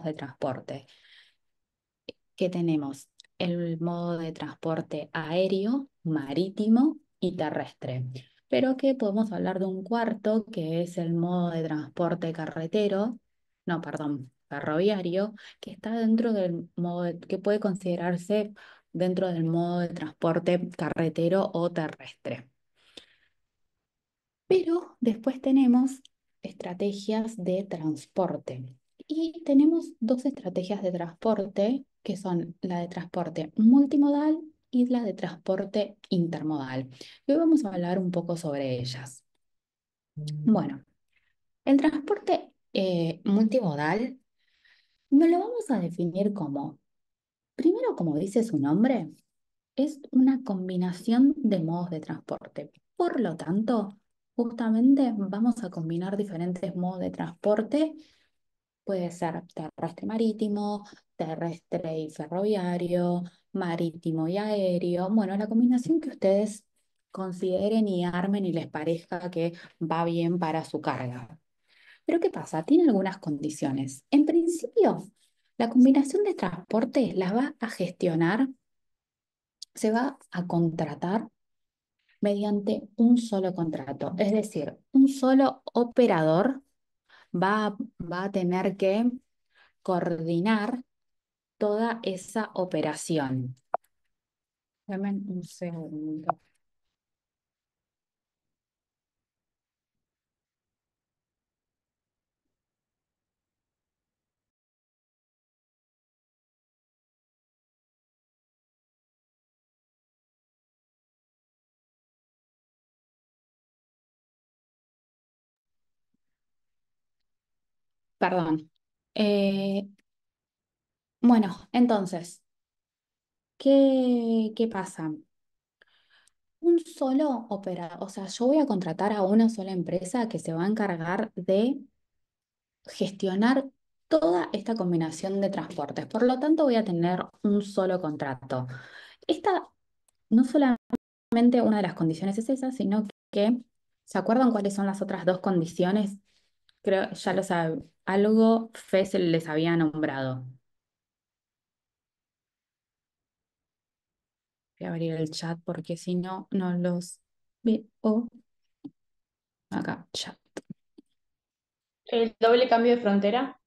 de transporte. ¿Qué tenemos? El modo de transporte aéreo, marítimo y terrestre. Pero que podemos hablar de un cuarto, que es el modo de transporte carretero, no, perdón, ferroviario, que está dentro del modo, que puede considerarse dentro del modo de transporte carretero o terrestre. Pero después tenemos estrategias de transporte. Y tenemos dos estrategias de transporte, que son la de transporte multimodal y la de transporte intermodal. Y hoy vamos a hablar un poco sobre ellas. Bueno, el transporte multimodal me lo vamos a definir como, primero, como dice su nombre, es una combinación de modos de transporte. Por lo tanto, justamente vamos a combinar diferentes modos de transporte. Puede ser terrestre marítimo, terrestre y ferroviario, marítimo y aéreo. Bueno, la combinación que ustedes consideren y armen y les parezca que va bien para su carga. Pero ¿qué pasa? Tiene algunas condiciones. En principio, la combinación de transporte las va a gestionar, se va a contratar mediante un solo contrato. Es decir, un solo operador va a tener que coordinar toda esa operación. Dame un segundo. Perdón. Eh, bueno, entonces, ¿qué pasa? Un solo operador, o sea, yo voy a contratar a una sola empresa que se va a encargar de gestionar toda esta combinación de transportes. Por lo tanto, voy a tener un solo contrato. Esta no solamente una de las condiciones es esa, sino que, ¿se acuerdan cuáles son las otras dos condiciones? Creo, ya lo saben, algo FES les había nombrado. Voy a abrir el chat porque si no, no los veo. Acá, chat. El doble cambio de frontera.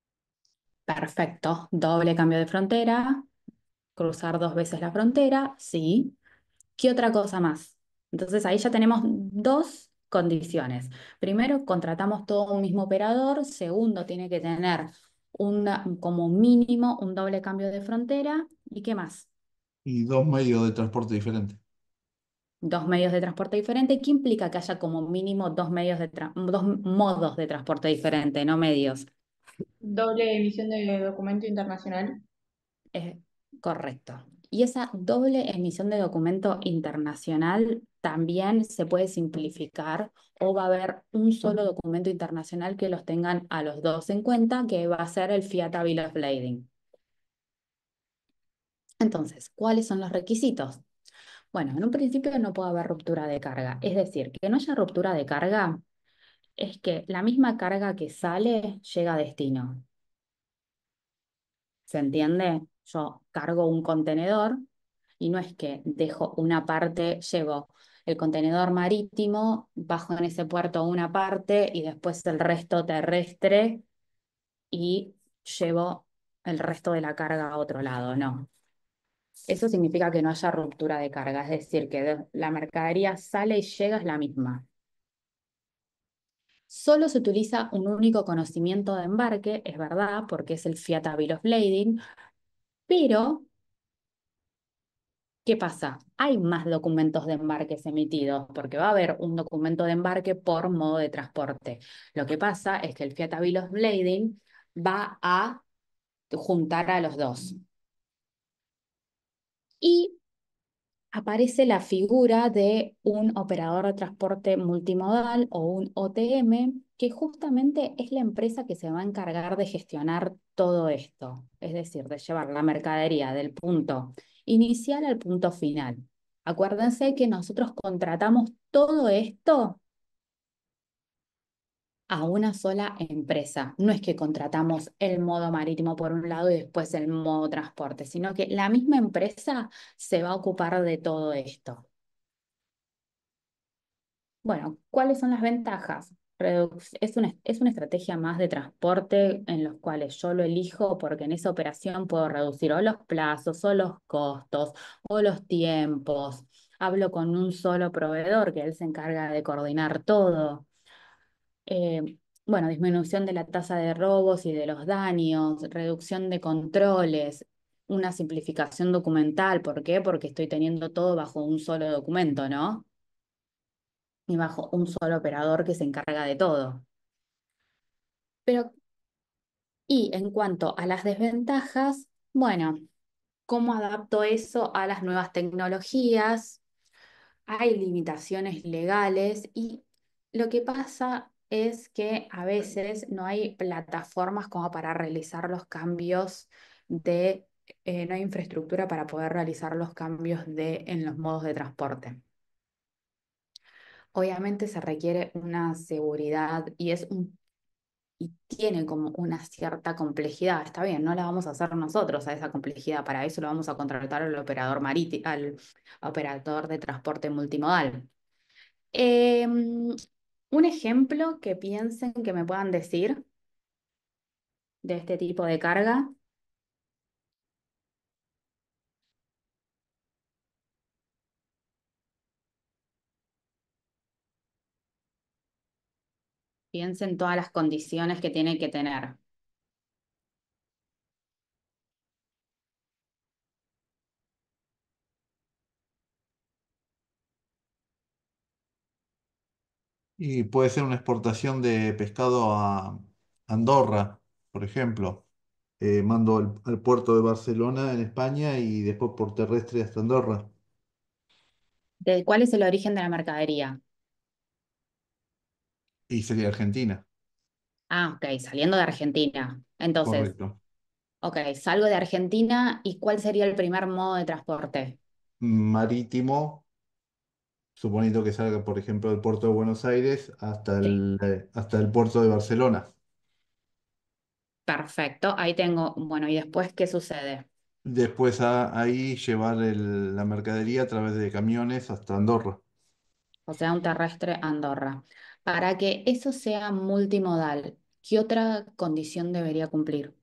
Perfecto. Doble cambio de frontera, cruzar dos veces la frontera, sí. ¿Qué otra cosa más? Entonces ahí ya tenemos dos condiciones. Primero, contratamos todo un mismo operador. Segundo, tiene que tener como mínimo un doble cambio de frontera. ¿Y qué más? Y dos medios de transporte diferentes. Dos medios de transporte diferentes. ¿Qué implica que haya como mínimo dos modos de transporte diferentes, no medios? Doble emisión de documento internacional. Es correcto. Y esa doble emisión de documento internacional también se puede simplificar o va a haber un solo documento internacional que los tengan a los dos en cuenta, que va a ser el Fiat Bill of Lading. Entonces, ¿cuáles son los requisitos? Bueno, en un principio no puede haber ruptura de carga. Es decir, que no haya ruptura de carga es que la misma carga que sale llega a destino. ¿Se entiende? Yo cargo un contenedor y no es que dejo una parte, llevo el contenedor marítimo, bajo en ese puerto una parte y después el resto terrestre y llevo el resto de la carga a otro lado. No. Eso significa que no haya ruptura de carga, es decir, que la mercadería sale y llega es la misma. Solo se utiliza un único conocimiento de embarque, es verdad, porque es el Fiat Bill of Lading, pero ¿qué pasa? Hay más documentos de embarques emitidos, porque va a haber un documento de embarque por modo de transporte. Lo que pasa es que el Fiat Bill of Lading va a juntar a los dos. Y aparece la figura de un operador de transporte multimodal o un OTM, que justamente es la empresa que se va a encargar de gestionar todo esto, es decir, de llevar la mercadería del punto inicial al punto final. Acuérdense que nosotros contratamos todo esto a una sola empresa. No es que contratamos el modo marítimo por un lado y después el modo transporte, sino que la misma empresa se va a ocupar de todo esto. Bueno, ¿cuáles son las ventajas? Es una estrategia más de transporte en los cuales yo lo elijo porque en esa operación puedo reducir o los plazos o los costos o los tiempos. Hablo con un solo proveedor que él se encarga de coordinar todo. Bueno, disminución de la tasa de robos y de los daños, reducción de controles, una simplificación documental. ¿Por qué? Porque estoy teniendo todo bajo un solo documento, ¿no? Y bajo un solo operador que se encarga de todo. Pero, y en cuanto a las desventajas, bueno, ¿cómo adapto eso a las nuevas tecnologías? Hay limitaciones legales y lo que pasa es que a veces no hay plataformas como para realizar los cambios de, no hay infraestructura para poder realizar los cambios en los modos de transporte. Obviamente se requiere una seguridad y tiene como una cierta complejidad. Está bien, no la vamos a hacer nosotros a esa complejidad, para eso lo vamos a contratar al operador marítimo, al operador de transporte multimodal. Un ejemplo que piensen que me puedan decir de este tipo de carga, piensen todas las condiciones que tiene que tener. Y puede ser una exportación de pescado a Andorra, por ejemplo. Mando al puerto de Barcelona en España y después por terrestre hasta Andorra. ¿Cuál es el origen de la mercadería? Y sería Argentina, Ah, ok, saliendo de Argentina. Entonces, correcto. ok, salgo de Argentina y ¿cuál sería el primer modo de transporte? Marítimo, suponiendo que salga, por ejemplo, del puerto de Buenos Aires Sí. hasta el puerto de Barcelona. Perfecto, ahí tengo, bueno, ¿y después qué sucede? Después ahí llevar la mercadería a través de camiones hasta Andorra. O sea, un terrestre Andorra. Para que eso sea multimodal, ¿qué otra condición debería cumplir?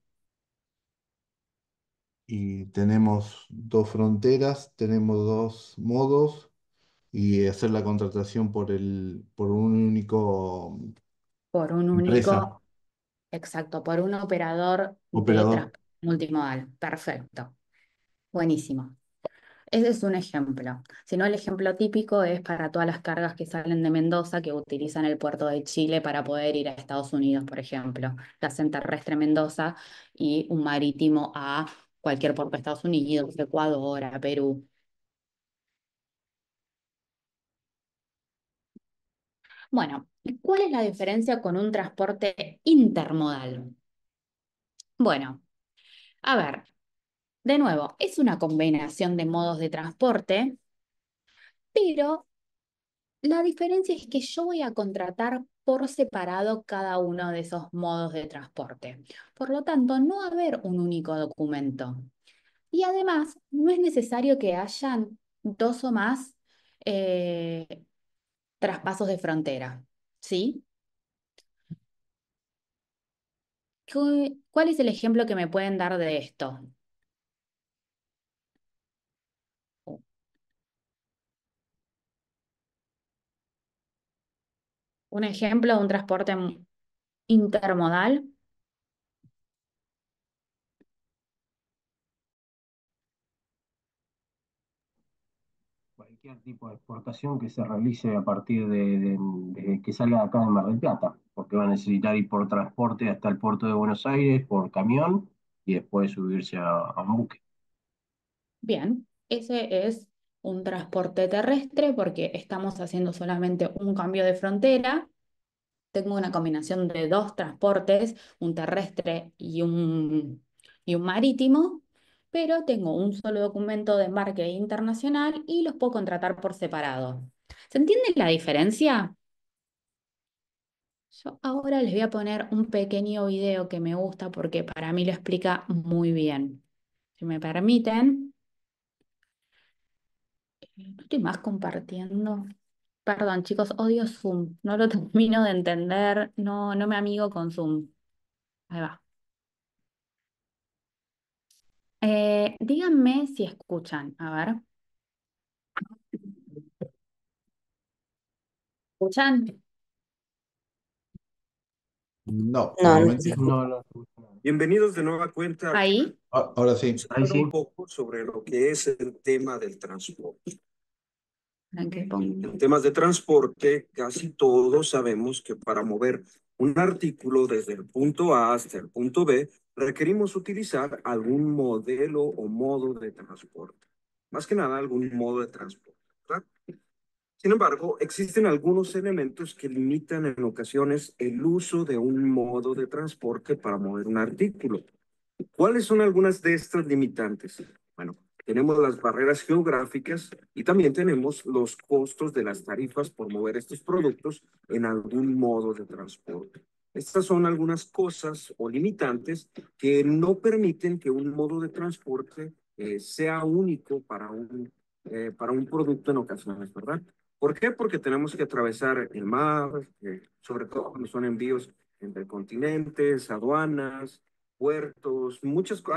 Y tenemos dos fronteras, tenemos dos modos y hacer la contratación por un único Por un empresa, único, exacto, por un operador de operador. transporte multimodal. Perfecto, buenísimo. Ese es un ejemplo. Si no, el ejemplo típico es para todas las cargas que salen de Mendoza, que utilizan el puerto de Chile para poder ir a Estados Unidos, por ejemplo. La hacen terrestre Mendoza y un marítimo a cualquier puerto de Estados Unidos, Ecuador, a Perú. Bueno, ¿cuál es la diferencia con un transporte intermodal? Bueno, a ver, de nuevo, es una combinación de modos de transporte, pero la diferencia es que yo voy a contratar por separado cada uno de esos modos de transporte. Por lo tanto, no va a haber un único documento. Y además, no es necesario que hayan dos o más eh, traspasos de frontera. ¿Sí? ¿Cuál es el ejemplo que me pueden dar de esto? Un ejemplo de un transporte intermodal. Cualquier tipo de exportación que se realice a partir de que salga de acá de Mar del Plata, porque va a necesitar ir por transporte hasta el puerto de Buenos Aires, por camión, y después subirse a un buque. Bien, ese es un transporte terrestre porque estamos haciendo solamente un cambio de frontera. Tengo una combinación de dos transportes, un terrestre y un marítimo, pero tengo un solo documento de embarque internacional y los puedo contratar por separado. ¿Se entiende la diferencia? Yo ahora les voy a poner un pequeño video que me gusta porque para mí lo explica muy bien. Si me permiten, no estoy más compartiendo. Perdón, chicos, odio Zoom. No lo termino de entender. No, no me amigo con Zoom. Ahí va. Díganme si escuchan. A ver. ¿Escuchan? No, de No, no momento se no. escucha. No, no. Bienvenidos de nueva cuenta. Ahí. Ahora sí. Vamos a Ahí hablar sí. un poco sobre lo que es el tema del transporte. Para que ponga. En temas de transporte, casi todos sabemos que para mover un artículo desde el punto A hasta el punto B, requerimos utilizar algún modelo o modo de transporte. Más que nada, algún modo de transporte, ¿verdad? Sin embargo, existen algunos elementos que limitan en ocasiones el uso de un modo de transporte para mover un artículo. ¿Cuáles son algunas de estas limitantes? Bueno, tenemos las barreras geográficas y también tenemos los costos de las tarifas por mover estos productos en algún modo de transporte. Estas son algunas cosas o limitantes que no permiten que un modo de transporte sea único para un producto en ocasiones, ¿verdad? ¿Por qué? Porque tenemos que atravesar el mar, sobre todo cuando son envíos entre continentes, aduanas, puertos,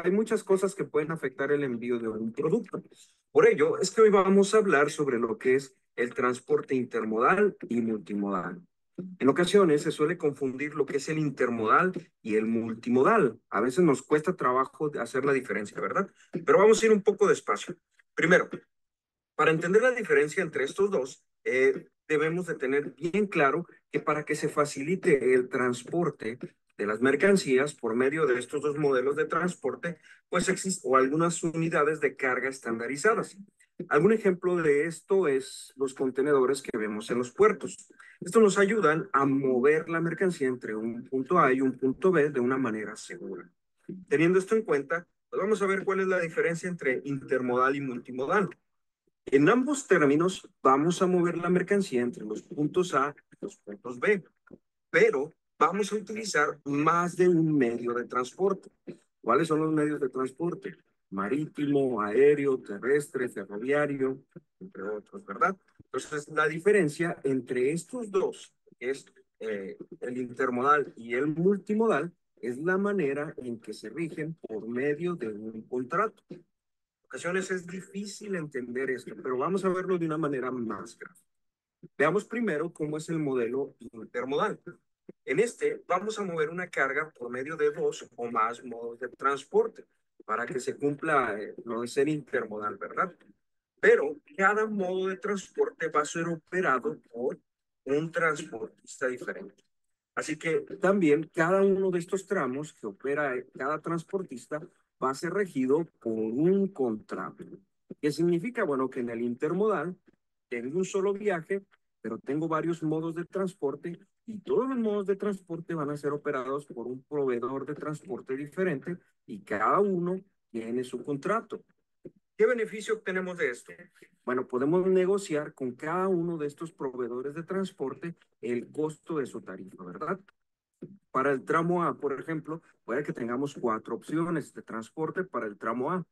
hay muchas cosas que pueden afectar el envío de un producto. Por ello, es que hoy vamos a hablar sobre lo que es el transporte intermodal y multimodal. En ocasiones se suele confundir lo que es el intermodal y el multimodal. A veces nos cuesta trabajo hacer la diferencia, ¿verdad? Pero vamos a ir un poco despacio. Primero, para entender la diferencia entre estos dos, debemos de tener bien claro que para que se facilite el transporte de las mercancías por medio de estos dos modelos de transporte, pues existen algunas unidades de carga estandarizadas. Algún ejemplo de esto es los contenedores que vemos en los puertos. Estos nos ayudan a mover la mercancía entre un punto A y un punto B de una manera segura. Teniendo esto en cuenta, pues vamos a ver cuál es la diferencia entre intermodal y multimodal. En ambos términos, vamos a mover la mercancía entre los puntos A y los puntos B, pero vamos a utilizar más de un medio de transporte. ¿Cuáles son los medios de transporte? Marítimo, aéreo, terrestre, ferroviario, entre otros, ¿verdad? Entonces, la diferencia entre estos dos, que es el intermodal y el multimodal, es la manera en que se rigen por medio de un contrato. Ocasiones es difícil entender esto, pero vamos a verlo de una manera más gráfica. Veamos primero cómo es el modelo intermodal. En este vamos a mover una carga por medio de dos o más modos de transporte para que se cumpla lo de ser intermodal, ¿verdad? Pero cada modo de transporte va a ser operado por un transportista diferente. Así que también cada uno de estos tramos que opera cada transportista va a ser regido por un contrato. ¿Qué significa? Bueno, que en el intermodal tengo un solo viaje, pero tengo varios modos de transporte y todos los modos de transporte van a ser operados por un proveedor de transporte diferente y cada uno tiene su contrato. ¿Qué beneficio obtenemos de esto? Bueno, podemos negociar con cada uno de estos proveedores de transporte el costo de su tarifa, ¿verdad? Para el tramo A, por ejemplo, puede que tengamos 4 opciones de transporte para el tramo A.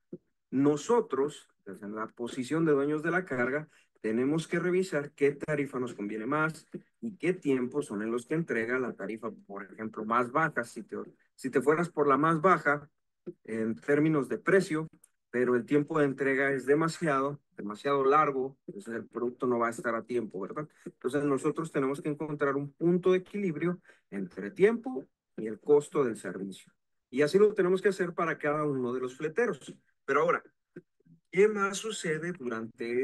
Nosotros, desde la posición de dueños de la carga, tenemos que revisar qué tarifa nos conviene más y qué tiempos son en los que entrega la tarifa, por ejemplo, más baja. Si te fueras por la más baja en términos de precio, pero el tiempo de entrega es demasiado largo, entonces el producto no va a estar a tiempo, ¿verdad? Entonces nosotros tenemos que encontrar un punto de equilibrio entre tiempo y el costo del servicio. Y así lo tenemos que hacer para cada uno de los fleteros. Pero ahora, ¿qué más sucede durante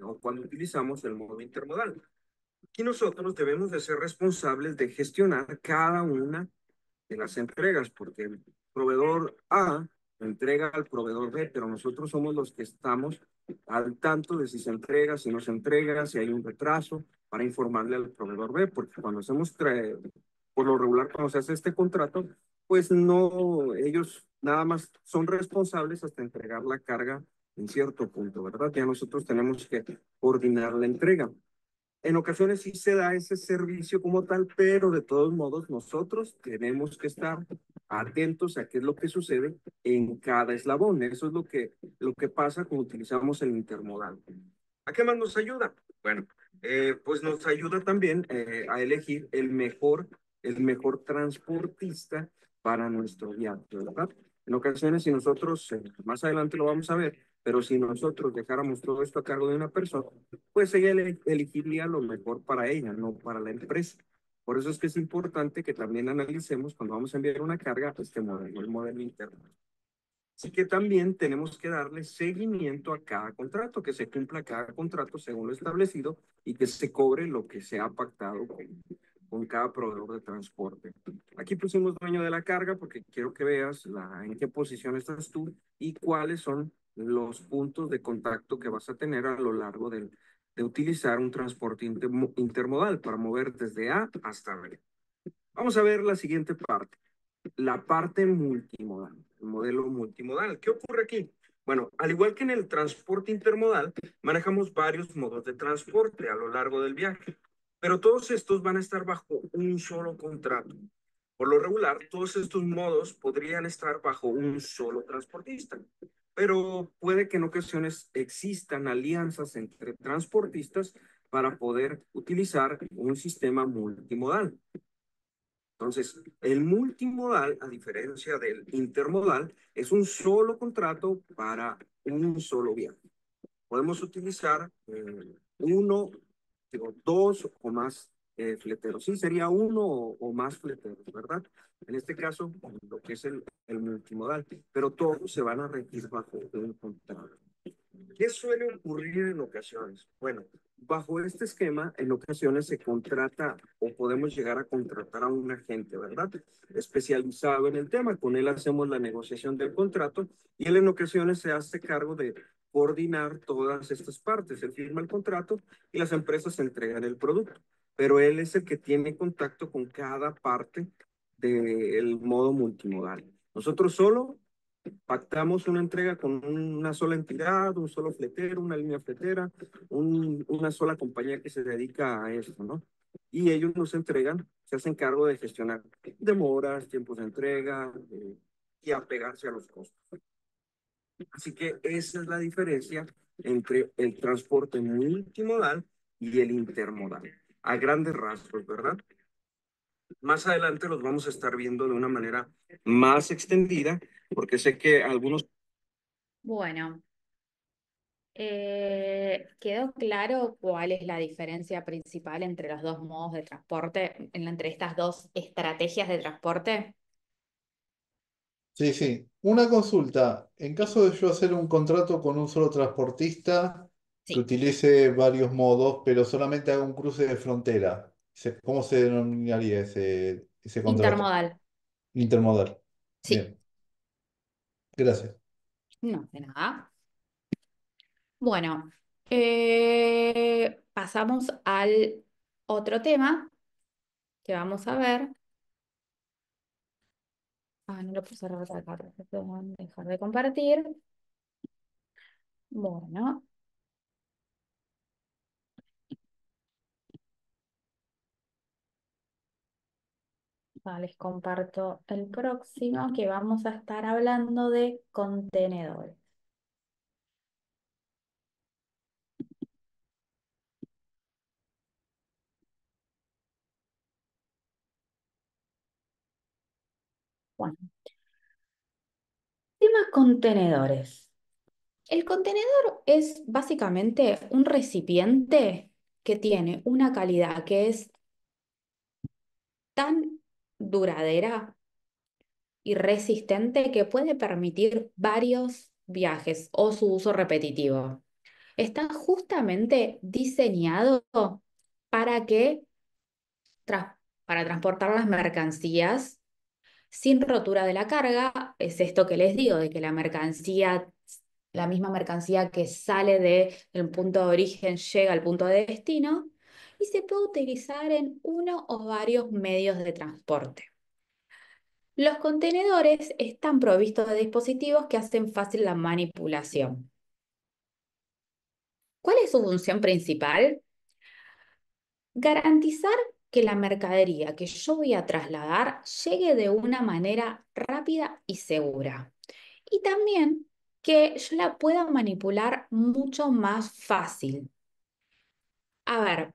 o cuando utilizamos el modo intermodal? Aquí nosotros debemos de ser responsables de gestionar cada una de las entregas, porque el proveedor A entrega al proveedor B, pero nosotros somos los que estamos al tanto de si se entrega, si no se entrega, si hay un retraso, para informarle al proveedor B, porque cuando por lo regular, cuando se hace este contrato, pues no, ellos nada más son responsables hasta entregar la carga en cierto punto, ¿verdad? Ya nosotros tenemos que coordinar la entrega. En ocasiones sí se da ese servicio como tal, pero de todos modos nosotros tenemos que estar atentos a qué es lo que sucede en cada eslabón. Eso es lo que pasa cuando utilizamos el intermodal. ¿A qué más nos ayuda? Bueno, pues nos ayuda también a elegir el mejor transportista para nuestro viaje, ¿verdad? En ocasiones, si nosotros, más adelante lo vamos a ver, pero si nosotros dejáramos todo esto a cargo de una persona, pues ella elegiría lo mejor para ella, no para la empresa. Por eso es que es importante que también analicemos cuando vamos a enviar una carga este modelo, el modelo interno. Así que también tenemos que darle seguimiento a cada contrato, que se cumpla cada contrato según lo establecido y que se cobre lo que se ha pactado con cada proveedor de transporte. Aquí pusimos dueño de la carga porque quiero que veas en qué posición estás tú y cuáles son los puntos de contacto que vas a tener a lo largo de utilizar un transporte intermodal para mover desde A hasta B. Vamos a ver la siguiente parte, la parte multimodal, el modelo multimodal. ¿Qué ocurre aquí? Bueno, al igual que en el transporte intermodal, manejamos varios modos de transporte a lo largo del viaje, pero todos estos van a estar bajo un solo contrato. Por lo regular, todos estos modos podrían estar bajo un solo transportista, pero puede que en ocasiones existan alianzas entre transportistas para poder utilizar un sistema multimodal. Entonces, el multimodal, a diferencia del intermodal, es un solo contrato para un solo viaje. Podemos utilizar uno, digo, dos o más fleteros. Sí, sería uno o más fleteros, ¿verdad? En este caso, lo que es el multimodal, pero todos se van a regir bajo un contrato. ¿Qué suele ocurrir en ocasiones? Bueno, bajo este esquema, en ocasiones se contrata o podemos llegar a contratar a un agente, ¿verdad? Especializado en el tema. Con él hacemos la negociación del contrato y él en ocasiones se hace cargo de coordinar todas estas partes. Él firma el contrato y las empresas entregan el producto. Pero él es el que tiene contacto con cada parte del modo multimodal. Nosotros solo pactamos una entrega con una sola entidad, un solo fletero, una línea fletera, una sola compañía que se dedica a esto, ¿no? Y ellos nos entregan, se hacen cargo de gestionar demoras, tiempos de entrega y apegarse a los costos. Así que esa es la diferencia entre el transporte multimodal y el intermodal, a grandes rasgos, ¿verdad? Más adelante los vamos a estar viendo de una manera más extendida, porque sé que algunos. Bueno, ¿quedó claro cuál es la diferencia principal entre los dos modos de transporte, entre estas dos estrategias de transporte? Sí, sí. Una consulta. En Sí, caso de yo hacer un contrato con un solo transportista que sí, utilice varios modos, pero solamente haga un cruce de frontera, ¿cómo se denominaría ese contrato? intermodal. Intermodal. Sí, Bien, gracias. no, de nada. Bueno, pasamos al otro tema que vamos a ver. Ah, no lo puse a acá, dejar de compartir. Bueno, les comparto el próximo que vamos a estar hablando de contenedores. Bueno, tema contenedores. El contenedor es básicamente un recipiente que tiene una calidad que es tan duradera y resistente que puede permitir varios viajes o su uso repetitivo. Está justamente diseñado para que para transportar las mercancías sin rotura de la carga. Es esto que les digo, de que la mercancía, la misma mercancía que sale del punto de origen llega al punto de destino y se puede utilizar en uno o varios medios de transporte. Los contenedores están provistos de dispositivos que hacen fácil la manipulación. ¿Cuál es su función principal? garantizar que la mercadería que yo voy a trasladar llegue de una manera rápida y segura. Y también que yo la pueda manipular mucho más fácil. A ver,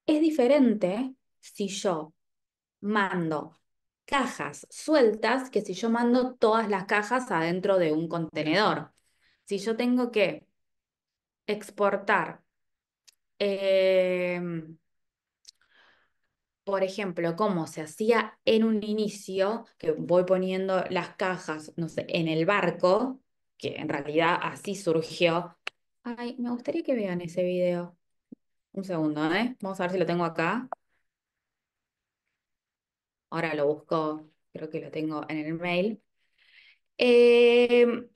es diferente si yo mando cajas sueltas que si yo mando todas las cajas adentro de un contenedor. Si yo tengo que exportar, por ejemplo, como se hacía en un inicio, que voy poniendo las cajas, no sé, en el barco, que en realidad así surgió. Ay, me gustaría que vean ese video. Un segundo, ¿eh? Vamos a ver si lo tengo acá. Ahora lo busco, creo que lo tengo en el mail. Eh,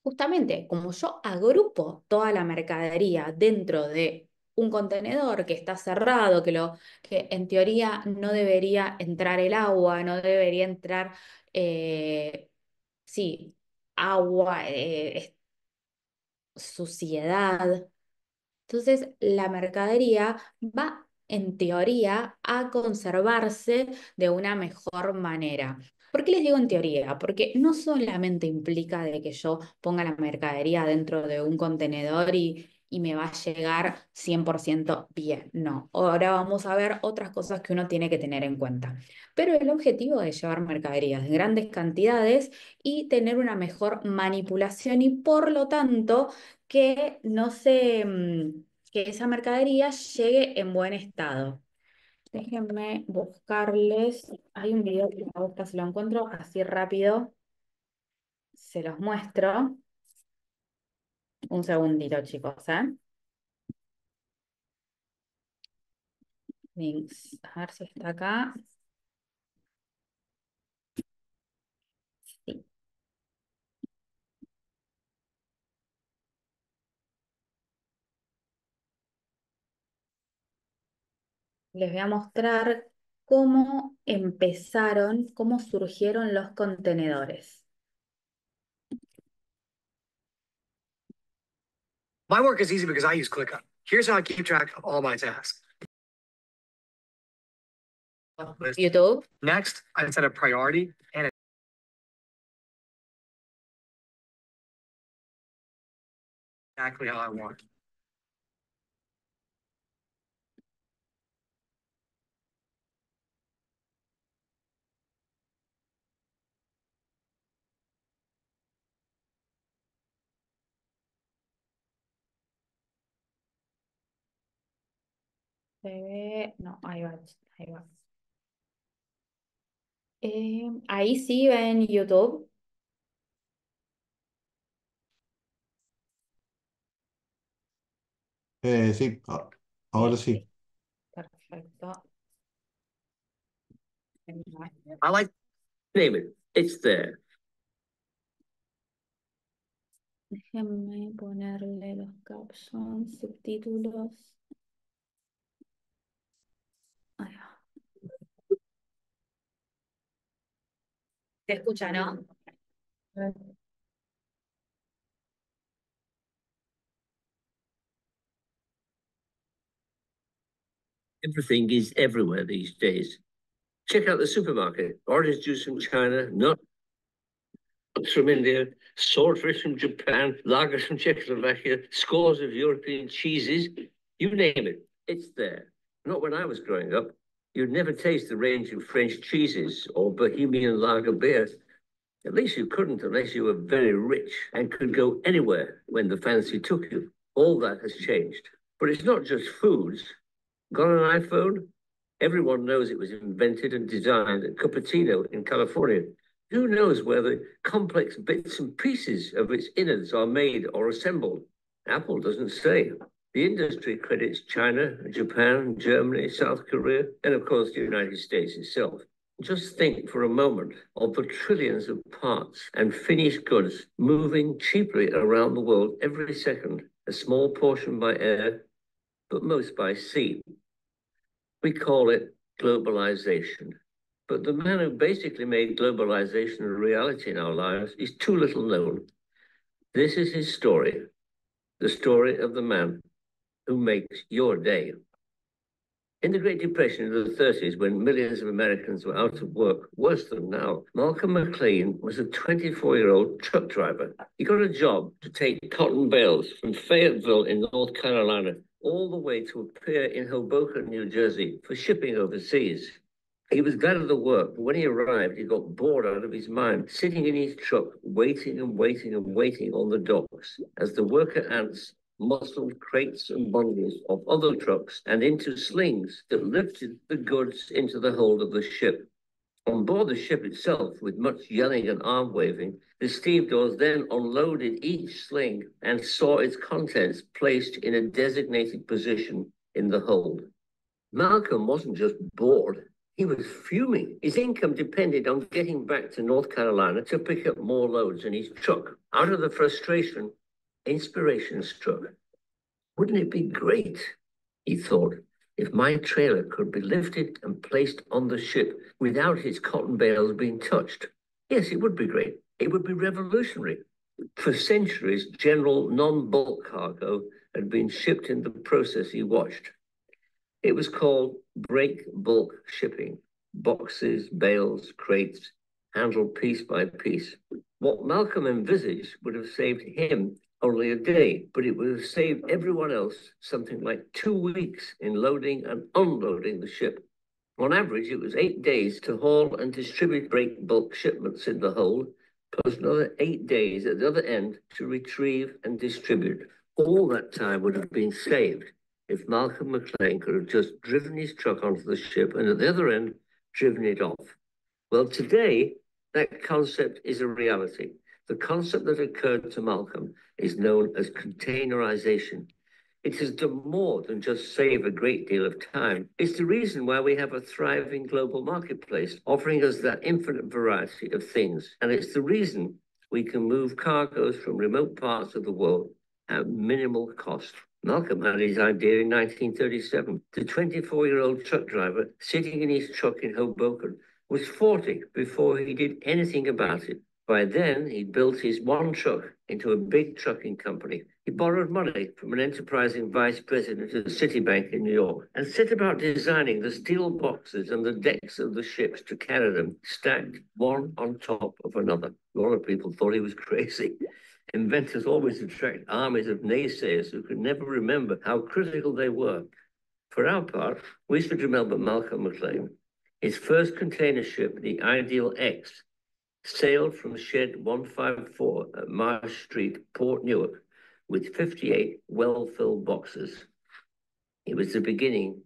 Justamente, como yo agrupo toda la mercadería dentro de un contenedor que está cerrado, que en teoría no debería entrar el agua, no debería entrar, sí, agua, suciedad. Entonces, la mercadería va, en teoría, a conservarse de una mejor manera. ¿Por qué les digo en teoría? Porque no solamente implica de que yo ponga la mercadería dentro de un contenedor y me va a llegar 100% bien. No, ahora vamos a ver otras cosas que uno tiene que tener en cuenta. Pero el objetivo es llevar mercaderías de grandes cantidades y tener una mejor manipulación y por lo tanto que no se, que esa mercadería llegue en buen estado. Déjenme buscarles. Hay un video que me gusta, si lo encuentro así rápido, se los muestro. Un segundito, chicos, ¿eh? Links. A ver si está acá. Sí. Les voy a mostrar cómo empezaron, cómo surgieron los contenedores. My work is easy because I use ClickUp. Here's how I keep track of all my tasks. YouTube. Next, I set a priority and exactly how I want. Se ve, no, ahí va, ahí va. Ahí sí ven YouTube. Sí, ahora sí. Perfecto. I like name it. It's there. Déjenme ponerle los captions, subtítulos. Ahí va. ¿Se escucha, no? Everything is everywhere these days. Check out the supermarket. Orange juice from China, nuts from India, swordfish from Japan, lager from Czechoslovakia, scores of European cheeses. You name it, it's there. Not when I was growing up. You'd never taste the range of French cheeses or Bohemian lager beer. At least you couldn't unless you were very rich and could go anywhere when the fancy took you. All that has changed. But it's not just foods. Got an iPhone? Everyone knows it was invented and designed at Cupertino in California. Who knows where the complex bits and pieces of its innards are made or assembled? Apple doesn't say. The industry credits China, Japan, Germany, South Korea, and of course the United States itself. Just think for a moment of the trillions of parts and finished goods moving cheaply around the world every second, a small portion by air, but most by sea. We call it globalization. But the man who basically made globalization a reality in our lives is too little known. This is his story, the story of the man who makes your day. In the Great Depression of the 30s, when millions of Americans were out of work, worse than now, Malcolm McLean was a 24-year-old truck driver. He got a job to take cotton bales from Fayetteville in North Carolina all the way to a pier in Hoboken, New Jersey, for shipping overseas. He was glad of the work, but when he arrived, he got bored out of his mind, sitting in his truck, waiting and waiting and waiting on the docks as the worker ants muscled crates and bundles of other trucks and into slings that lifted the goods into the hold of the ship. On board the ship itself, with much yelling and arm waving, the stevedores then unloaded each sling and saw its contents placed in a designated position in the hold. Malcolm wasn't just bored. He was fuming. His income depended on getting back to North Carolina to pick up more loads in his truck. Out of the frustration, inspiration struck. Wouldn't it be great, he thought, if my trailer could be lifted and placed on the ship without its cotton bales being touched? Yes, it would be great. It would be revolutionary. For centuries, general non-bulk cargo had been shipped in the process he watched. It was called break bulk shipping, boxes, bales, crates, handled piece by piece. What Malcolm envisaged would have saved him only a day, but it would have saved everyone else something like 2 weeks in loading and unloading the ship. On average, it was 8 days to haul and distribute break bulk shipments in the hold, plus another 8 days at the other end to retrieve and distribute. All that time would have been saved if Malcolm McLean could have just driven his truck onto the ship and at the other end, driven it off. Well, today, that concept is a reality. The concept that occurred to Malcolm is known as containerization. It has done more than just save a great deal of time. It's the reason why we have a thriving global marketplace, offering us that infinite variety of things. And it's the reason we can move cargoes from remote parts of the world at minimal cost. Malcolm had his idea in 1937. The 24-year-old truck driver sitting in his truck in Hoboken was 40 before he did anything about it. By then, he built his one truck into a big trucking company. He borrowed money from an enterprising vice president of Citibank in New York and set about designing the steel boxes and the decks of the ships to carry them, stacked one on top of another. A lot of people thought he was crazy. Inventors always attract armies of naysayers who can never remember how critical they were. For our part, we should remember Malcolm McLean. His first container ship, the Ideal X, sailed from Shed 154 at Marsh Street, Port Newark, with 58 well-filled boxes. It was the beginning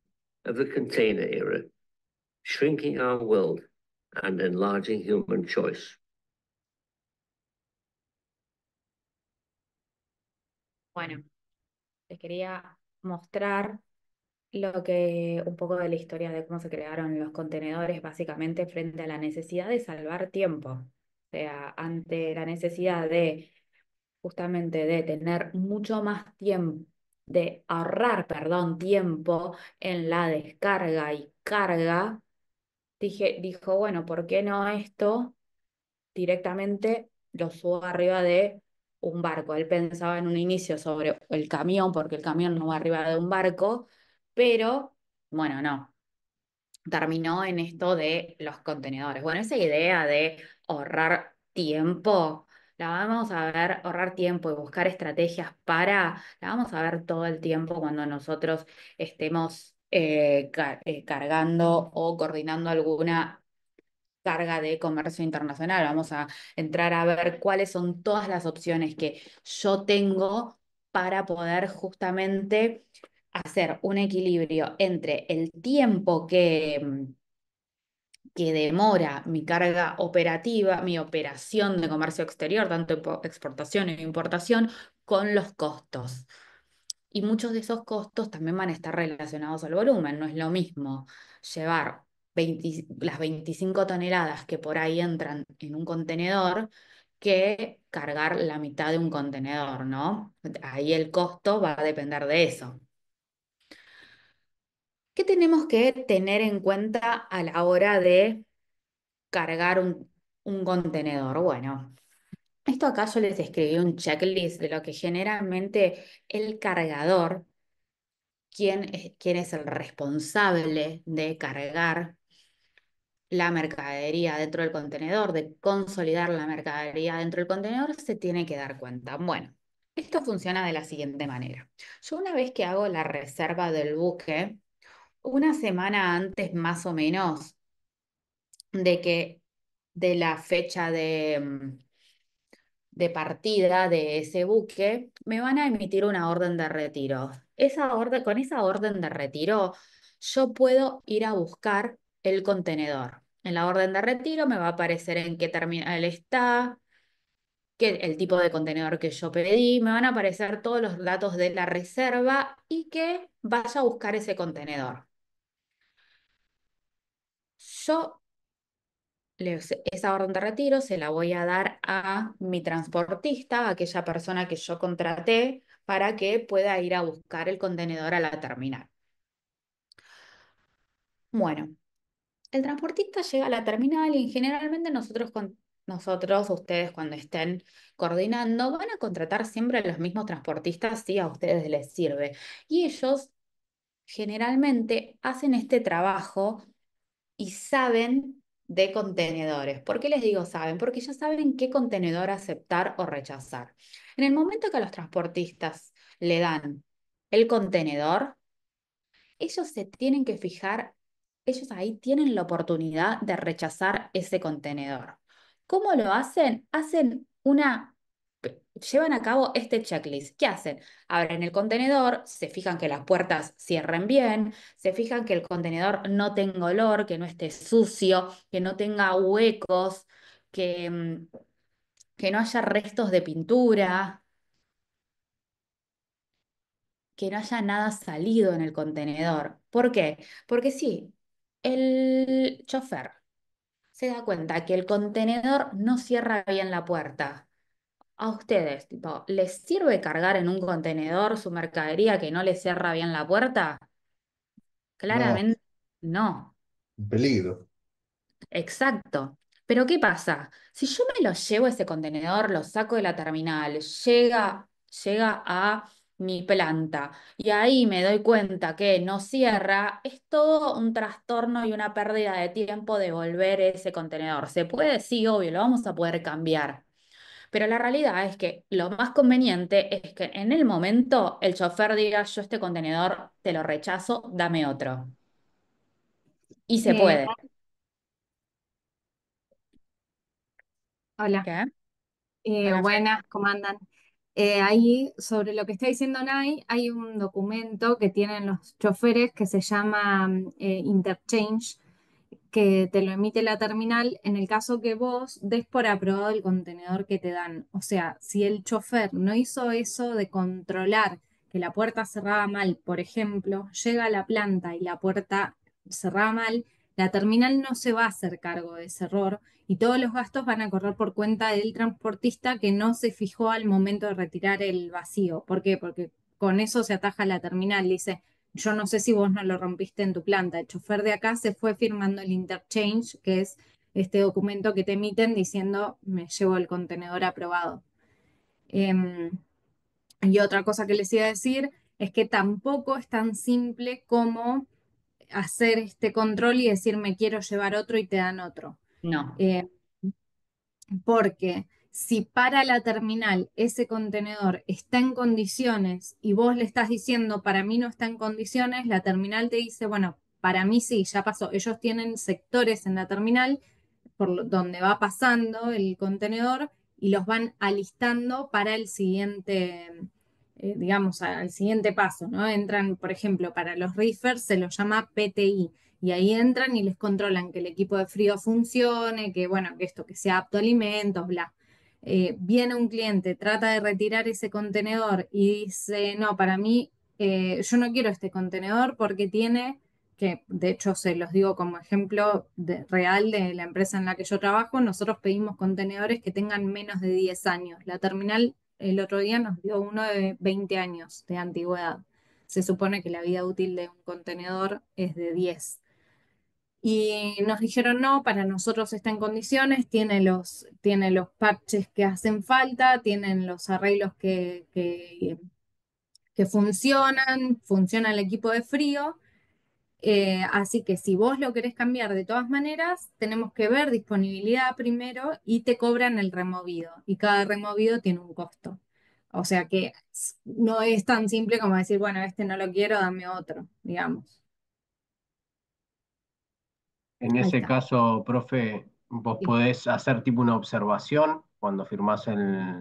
of the container era, shrinking our world and enlarging human choice. Bueno, les quería mostrar un poco de la historia de cómo se crearon los contenedores, básicamente frente a la necesidad de salvar tiempo. O sea, ante la necesidad de justamente de tener mucho más tiempo, de ahorrar, perdón, tiempo en la descarga y carga, dijo, bueno, ¿por qué no esto directamente lo subo arriba de un barco? Él pensaba en un inicio sobre el camión, porque el camión no va arriba de un barco, pero bueno, no. Terminó en esto de los contenedores. Bueno, esa idea de ahorrar tiempo, la vamos a ver, ahorrar tiempo y buscar estrategias la vamos a ver todo el tiempo cuando nosotros estemos cargando o coordinando alguna carga de comercio internacional. Vamos a entrar a ver cuáles son todas las opciones que yo tengo para poder justamente hacer un equilibrio entre el tiempo que demora mi carga operativa, mi operación de comercio exterior, tanto exportación e importación, con los costos. Y muchos de esos costos también van a estar relacionados al volumen. No es lo mismo llevar las 25 toneladas que por ahí entran en un contenedor que cargar la mitad de un contenedor, ¿no? Ahí el costo va a depender de eso. ¿Qué tenemos que tener en cuenta a la hora de cargar un contenedor? Bueno, esto acá yo les escribí un checklist de lo que generalmente el cargador quién es el responsable de cargar la mercadería dentro del contenedor, de consolidar la mercadería dentro del contenedor, se tiene que dar cuenta. Bueno, esto funciona de la siguiente manera. Yo una vez que hago la reserva del buque, una semana antes más o menos de la fecha de partida de ese buque, me van a emitir una orden de retiro. Con esa orden de retiro, yo puedo ir a buscar el contenedor. En la orden de retiro me va a aparecer en qué terminal está, el tipo de contenedor que yo pedí, me van a aparecer todos los datos de la reserva y que vaya a buscar ese contenedor. Yo esa orden de retiro se la voy a dar a mi transportista, a aquella persona que yo contraté para que pueda ir a buscar el contenedor a la terminal. Bueno, el transportista llega a la terminal y generalmente nosotros, ustedes cuando estén coordinando, van a contratar siempre a los mismos transportistas si a ustedes les sirve. Y ellos generalmente hacen este trabajo y saben de contenedores. ¿Por qué les digo saben? Porque ya saben qué contenedor aceptar o rechazar. En el momento que a los transportistas le dan el contenedor, ellos se tienen que fijar, ellos ahí tienen la oportunidad de rechazar ese contenedor. ¿Cómo lo hacen? Llevan a cabo este checklist. ¿Qué hacen? Abren el contenedor, se fijan que las puertas cierren bien, se fijan que el contenedor no tenga olor, que no esté sucio, que no tenga huecos, que, que no haya restos de pintura, que no haya nada salido en el contenedor. ¿Por qué? Porque si el chofer se da cuenta que el contenedor no cierra bien la puerta, a ustedes, tipo, ¿les sirve cargar en un contenedor su mercadería que no les cierra bien la puerta? No, Claramente no. un peligro. Exacto. Pero ¿qué pasa? Si yo me lo llevo ese contenedor, lo saco de la terminal, llega a mi planta y ahí me doy cuenta que no cierra, es todo un trastorno y una pérdida de tiempo devolver ese contenedor. ¿Se puede? Sí, obvio, lo vamos a poder cambiar. Pero la realidad es que lo más conveniente es que en el momento el chofer diga, yo este contenedor te lo rechazo, dame otro. Y se Eh, puede. Hola, ¿Qué? Hola, buenas, ¿cómo andan? Ahí, sobre lo que está diciendo Nay, hay un documento que tienen los choferes que se llama Interchange, que te lo emite la terminal en el caso que vos des por aprobado el contenedor que te dan. O sea, si el chofer no hizo eso de controlar que la puerta cerraba mal, por ejemplo, llega a la planta y la puerta cerraba mal, la terminal no se va a hacer cargo de ese error y todos los gastos van a correr por cuenta del transportista que no se fijó al momento de retirar el vacío. ¿Por qué? Porque con eso se ataja la terminal. Dice, yo no sé si vos no lo rompiste en tu planta. El chofer de acá se fue firmando el interchange, que es este documento que te emiten diciendo me llevo el contenedor aprobado. Em, y otra cosa que les iba a decir es que tampoco es tan simple como hacer este control y decir me quiero llevar otro y te dan otro. No, Eh, Porque si para la terminal ese contenedor está en condiciones y vos le estás diciendo para mí no está en condiciones, la terminal te dice, bueno, para mí sí, ya pasó. Ellos tienen sectores en la terminal donde va pasando el contenedor y los van alistando para el siguiente, digamos, al siguiente paso, ¿no? Entran, por ejemplo, para los reefers se los llama PTI y ahí entran y les controlan que el equipo de frío funcione, que bueno, que esto, que sea apto a alimentos, bla. Viene un cliente, trata de retirar ese contenedor y dice, no, para mí, yo no quiero este contenedor porque tiene, que de hecho se los digo como ejemplo real de la empresa en la que yo trabajo, nosotros pedimos contenedores que tengan menos de 10 años. La terminal el otro día nos dio uno de 20 años de antigüedad. Se supone que la vida útil de un contenedor es de 10. Y nos dijeron, no, para nosotros está en condiciones, tiene los parches que hacen falta, tienen los arreglos que funcionan, funciona el equipo de frío. Así que si vos lo querés cambiar de todas maneras, tenemos que ver disponibilidad primero y te cobran el removido. Y cada removido tiene un costo. O sea que no es tan simple como decir, bueno, este no lo quiero, dame otro, digamos. En Ahí ese está. caso, profe, vos Sí. podés hacer tipo una observación cuando firmás el...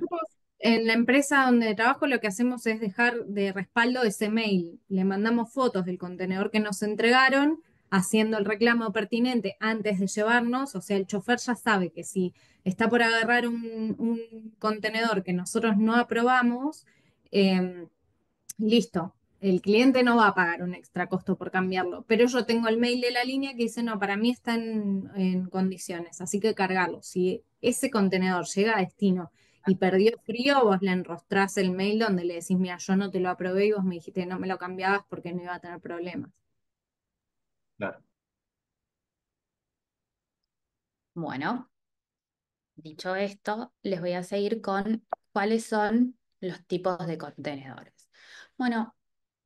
En la empresa donde trabajo lo que hacemos es dejar de respaldo ese mail. Le mandamos fotos del contenedor que nos entregaron, haciendo el reclamo pertinente antes de llevarnos. O sea, el chofer ya sabe que si está por agarrar un contenedor que nosotros no aprobamos, eh, listo. El cliente no va a pagar un extra costo por cambiarlo, pero yo tengo el mail de la línea que dice, no, para mí está en condiciones, así que cargarlo. Si ese contenedor llega a destino y perdió frío, vos le enrostrás el mail donde le decís, mira, yo no te lo aprobé y vos me dijiste que no me lo cambiabas porque no iba a tener problemas. Claro. Bueno, dicho esto, les voy a seguir con cuáles son los tipos de contenedores. Bueno,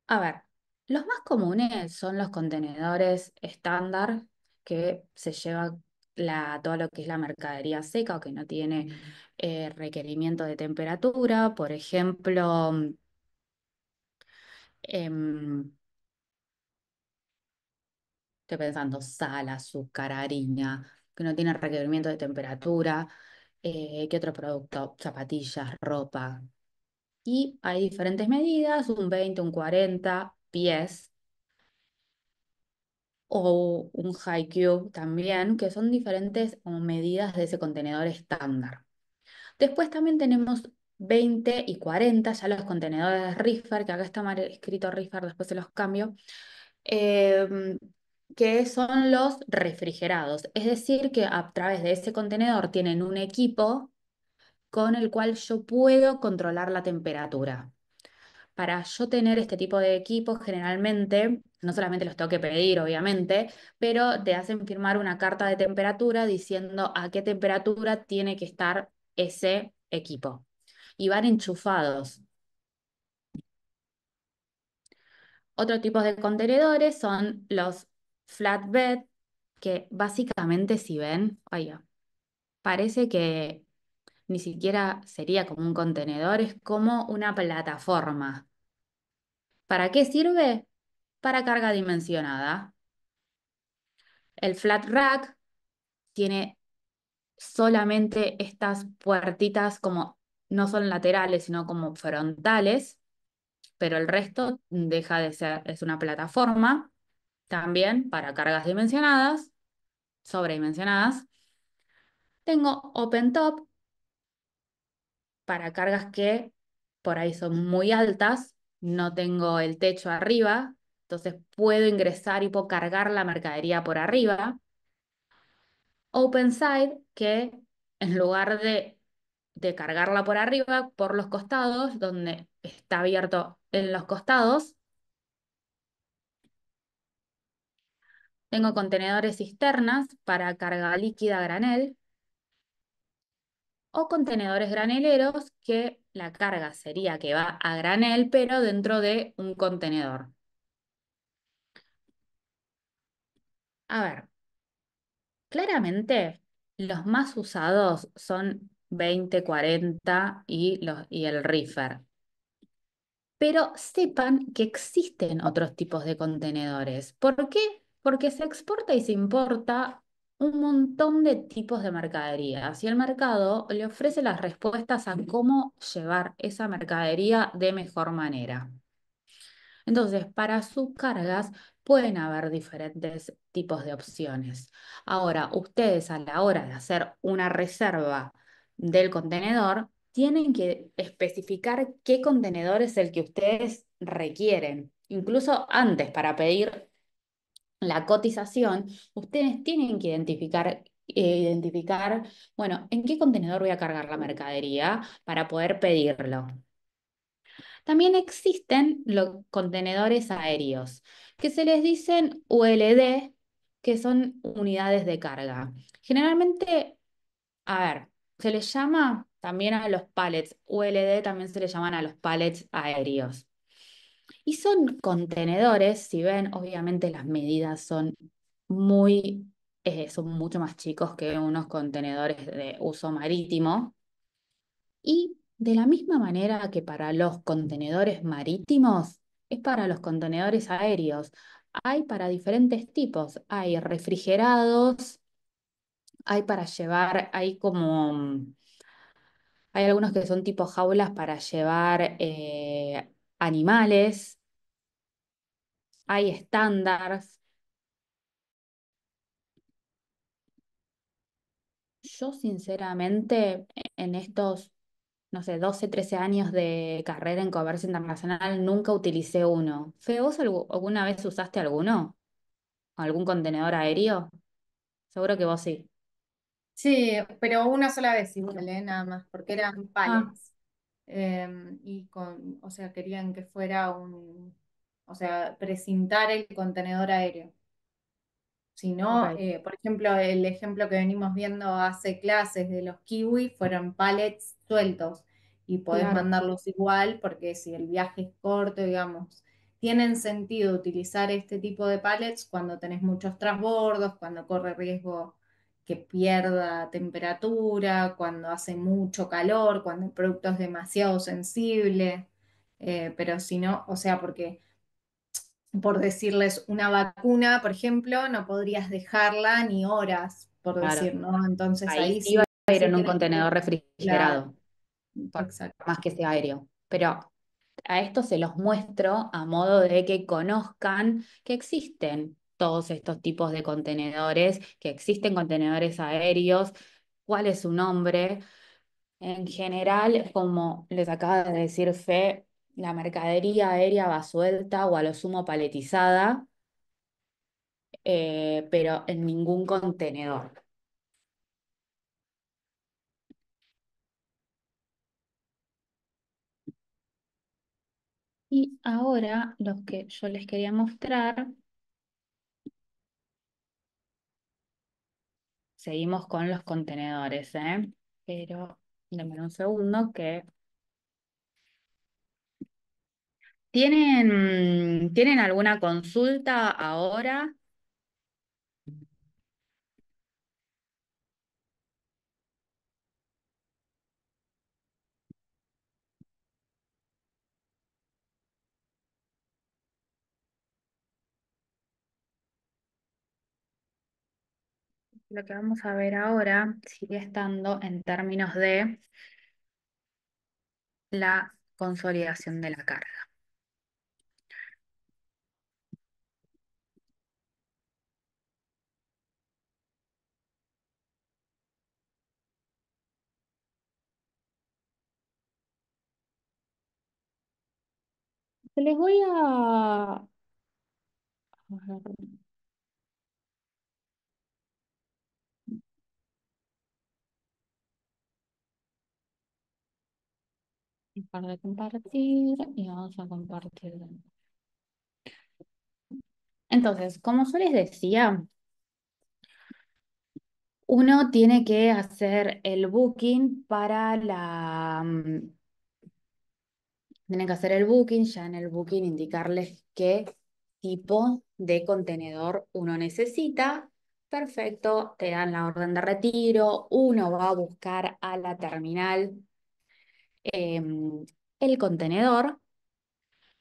a ver, los más comunes son los contenedores estándar que se lleva todo lo que es la mercadería seca o que no tiene requerimiento de temperatura. Por ejemplo, em, estoy pensando sal, azúcar, harina, que no tiene requerimiento de temperatura. ¿Qué otro producto? Zapatillas, ropa. Y hay diferentes medidas, un 20, un 40 pies o un high cube también, que son diferentes como medidas de ese contenedor estándar. Después también tenemos 20 y 40, ya los contenedores Reefer, que acá está mal escrito Reefer, después se los cambio, em, que son los refrigerados. Es decir, que a través de ese contenedor tienen un equipo con el cual yo puedo controlar la temperatura. Para yo tener este tipo de equipos, generalmente, no solamente los tengo que pedir, obviamente, pero te hacen firmar una carta de temperatura diciendo a qué temperatura tiene que estar ese equipo. Y van enchufados. Otro tipo de contenedores son los flatbed, que básicamente, si ven, oiga, parece que ni siquiera sería como un contenedor, es como una plataforma. ¿Para qué sirve? Para carga dimensionada. El flat rack tiene solamente estas puertitas como no son laterales, sino como frontales, pero el resto deja de ser, es una plataforma también para cargas dimensionadas, sobredimensionadas. Tengo open top para cargas que por ahí son muy altas, no tengo el techo arriba, entonces puedo ingresar y puedo cargar la mercadería por arriba. Open side, que en lugar de cargarla por arriba, por los costados, donde está abierto en los costados, tengo contenedores cisternas para carga líquida a granel o contenedores graneleros que la carga sería que va a granel, pero dentro de un contenedor. A ver, claramente los más usados son 20, 40 y el reefer. Pero sepan que existen otros tipos de contenedores. ¿Por qué? Porque se exporta y se importa un montón de tipos de mercaderías y el mercado le ofrece las respuestas a cómo llevar esa mercadería de mejor manera. Entonces, para sus cargas pueden haber diferentes tipos de opciones. Ahora, ustedes a la hora de hacer una reserva del contenedor, tienen que especificar qué contenedor es el que ustedes requieren. Incluso antes, para pedir la cotización, ustedes tienen que identificar, bueno, en qué contenedor voy a cargar la mercadería para poder pedirlo. También existen los contenedores aéreos, que se les dicen ULD, que son unidades de carga. Generalmente, a ver, se les llama también a los pallets, ULD también se les llaman a los pallets aéreos. Y son contenedores, si ven, obviamente las medidas son mucho más chicos que unos contenedores de uso marítimo. Y de la misma manera que para los contenedores marítimos, es para los contenedores aéreos. Hay para diferentes tipos. Hay refrigerados, hay para llevar, hay algunos que son tipo jaulas para llevar animales, hay estándares. Yo sinceramente en estos, no sé, 12 13 años de carrera en comercio internacional nunca utilicé uno. Fe, ¿vos alguna vez usaste alguno? ¿Algún contenedor aéreo? Seguro que vos sí. Sí, pero una sola vez igual, nada más, porque eran Ah, pallets. O sea, querían que fuera o sea, precintar el contenedor aéreo. Si no, ok, por ejemplo, el ejemplo que venimos viendo hace clases de los kiwi fueron pallets sueltos y podés claro, mandarlos igual porque si el viaje es corto, digamos, tienen sentido utilizar este tipo de pallets cuando tenés muchos transbordos, cuando corre riesgo que pierda temperatura, cuando hace mucho calor, cuando el producto es demasiado sensible, pero si no, o sea, porque por decirles una vacuna, por ejemplo, no podrías dejarla ni horas, por claro. decir, ¿no? Entonces Ahí ahí sí va sí a o ir sí en un tenés que, contenedor claro, refrigerado, por exacto. más que sea aéreo. Pero a esto se los muestro a modo de que conozcan que existen todos estos tipos de contenedores, que existen contenedores aéreos, cuál es su nombre. En general, como les acaba de decir Fe, la mercadería aérea va suelta o a lo sumo paletizada, pero en ningún contenedor. Y ahora los que yo les quería mostrar, seguimos con los contenedores, ¿eh? Pero denme un segundo que... ¿Tienen alguna consulta ahora? Lo que vamos a ver ahora sigue estando en términos de la consolidación de la carga. Les voy a dejar de compartir y vamos a compartir. Entonces, como yo les decía, uno tiene que hacer el booking tienen que hacer el booking, ya en el booking indicarles qué tipo de contenedor uno necesita. Perfecto, te dan la orden de retiro, uno va a buscar a la terminal el contenedor.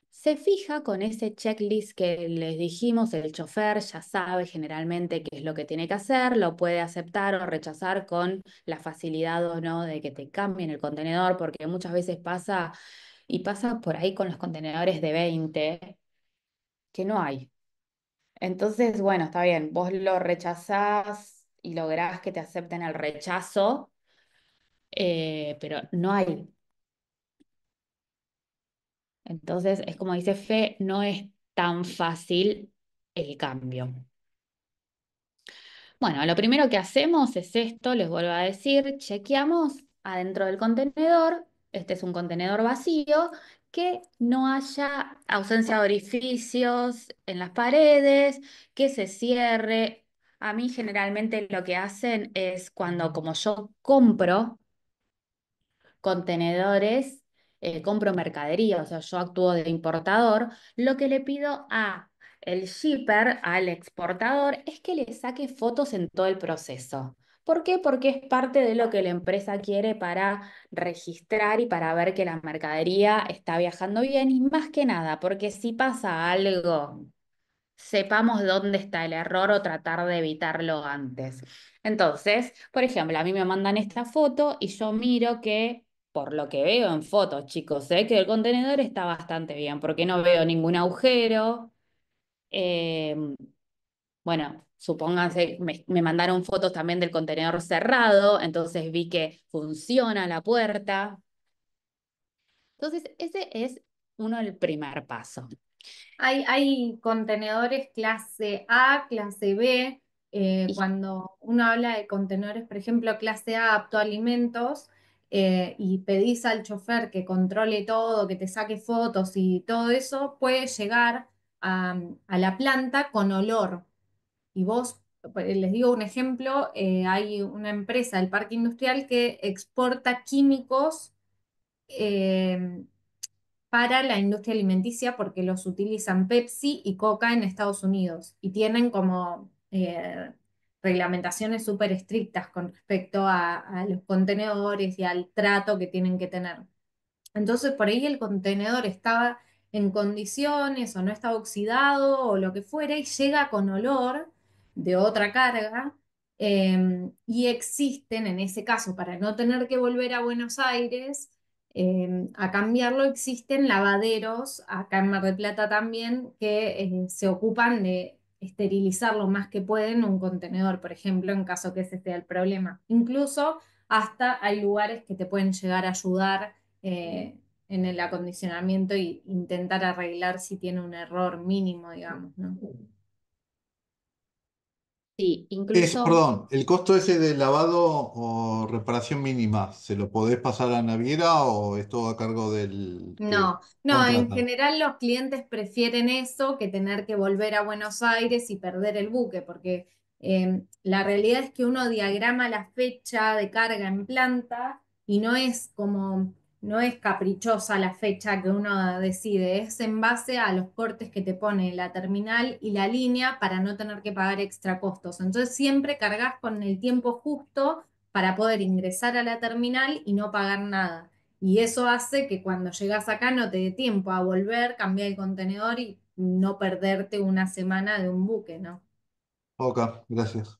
Se fija con ese checklist que les dijimos, el chofer ya sabe generalmente qué es lo que tiene que hacer, lo puede aceptar o rechazar con la facilidad o no de que te cambien el contenedor, porque muchas veces pasa, y pasa por ahí con los contenedores de 20 que no hay. Entonces, bueno, está bien, vos lo rechazás y lográs que te acepten el rechazo, pero no hay. Entonces, es como dice Fe, no es tan fácil el cambio. Bueno, lo primero que hacemos es esto, les vuelvo a decir, chequeamos adentro del contenedor, este es un contenedor vacío, que no haya ausencia de orificios en las paredes, que se cierre. A mí generalmente lo que hacen es cuando, como yo compro contenedores, compro mercadería, o sea, yo actúo de importador, lo que le pido a el shipper, al exportador, es que le saque fotos en todo el proceso. ¿Por qué? Porque es parte de lo que la empresa quiere para registrar y para ver que la mercadería está viajando bien y más que nada, porque si pasa algo, sepamos dónde está el error o tratar de evitarlo antes. Entonces, por ejemplo, a mí me mandan esta foto y yo miro que, por lo que veo en fotos, chicos, sé que el contenedor está bastante bien, porque no veo ningún agujero. Eh, bueno, supónganse, me mandaron fotos también del contenedor cerrado, entonces vi que funciona la puerta. Entonces, ese es uno del primer paso. Hay contenedores clase A, clase B. Y Cuando uno habla de contenedores, por ejemplo, clase A, apto a alimentos, y pedís al chofer que controle todo, que te saque fotos y todo eso, puede llegar a la planta con olor. Y vos, pues, les digo un ejemplo, hay una empresa del parque industrial que exporta químicos eh, para la industria alimenticia porque los utilizan Pepsi y Coca en Estados Unidos y tienen como reglamentaciones súper estrictas con respecto a los contenedores y al trato que tienen que tener. Entonces, por ahí el contenedor estaba en condiciones o no estaba oxidado o lo que fuera y llega con olor de otra carga. Y existen, en ese caso, para no tener que volver a Buenos Aires a cambiarlo, existen lavaderos, acá en Mar del Plata también, que se ocupan de esterilizar lo más que pueden un contenedor, por ejemplo, en caso que ese sea el problema. Incluso hasta hay lugares que te pueden llegar a ayudar eh, en el acondicionamiento e intentar arreglar si tiene un error mínimo, digamos, ¿no? sí, incluso Perdón, el costo ese de lavado o reparación mínima, ¿se lo podés pasar a la naviera o es todo a cargo del que No, no, en contrata? general los clientes prefieren eso que tener que volver a Buenos Aires y perder el buque, porque la realidad es que uno diagrama la fecha de carga en planta y no es como, no es caprichosa la fecha que uno decide, es en base a los cortes que te pone la terminal y la línea para no tener que pagar extra costos. Entonces siempre cargas con el tiempo justo para poder ingresar a la terminal y no pagar nada. Y eso hace que cuando llegas acá no te dé tiempo a volver, cambiar el contenedor y no perderte una semana de un buque, ¿no? Ok, gracias.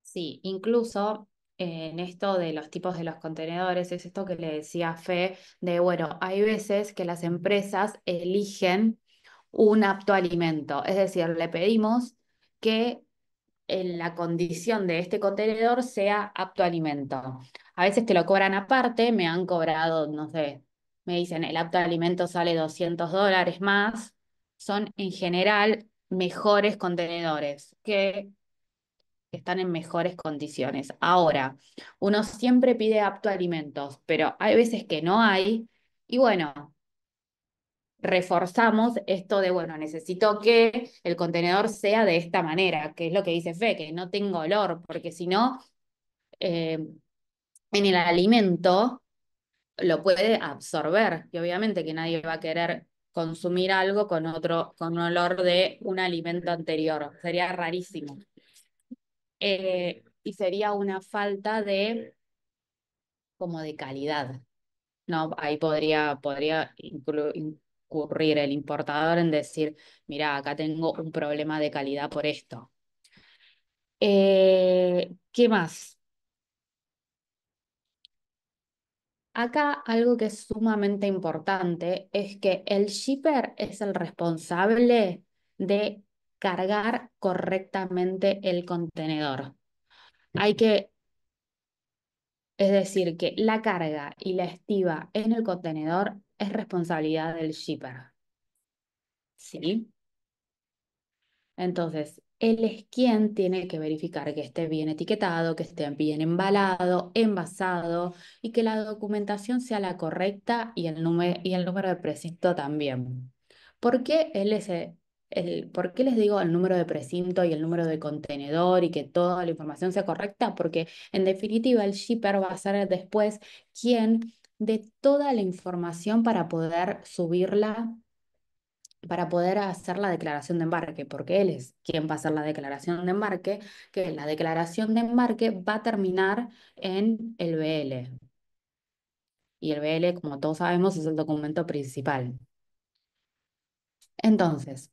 sí, incluso en esto de los tipos de los contenedores, es esto que le decía Fe, de bueno, hay veces que las empresas eligen un apto alimento, es decir, le pedimos que en la condición de este contenedor sea apto alimento. A veces te lo cobran aparte, me han cobrado, no sé, me dicen el apto alimento sale $200 más, son en general mejores contenedores que están en mejores condiciones. Ahora, uno siempre pide apto alimentos, pero hay veces que no hay, y bueno, reforzamos esto de, bueno, necesito que el contenedor sea de esta manera, que es lo que dice Fe, que no tenga olor, porque si no, eh, en el alimento lo puede absorber, y obviamente que nadie va a querer consumir algo con otro, con olor de un alimento anterior, sería rarísimo. Y sería una falta de, como de calidad. No, ahí podría incurrir el importador en decir, mira, acá tengo un problema de calidad por esto. ¿Qué más? Acá algo que es sumamente importante es que el shipper es el responsable de cargar correctamente el contenedor. Hay que, es decir, que la carga y la estiba en el contenedor es responsabilidad del shipper. ¿Sí? Entonces, él es quien tiene que verificar que esté bien etiquetado, que esté bien embalado, envasado y que la documentación sea la correcta y el número de precinto también. ¿Por qué por qué les digo el número de precinto y el número de contenedor y que toda la información sea correcta? Porque en definitiva el shipper va a ser después quien de toda la información para poder subirla, para poder hacer la declaración de embarque, porque él es quien va a hacer la declaración de embarque, que la declaración de embarque va a terminar en el BL. Y el BL, como todos sabemos, es el documento principal. Entonces,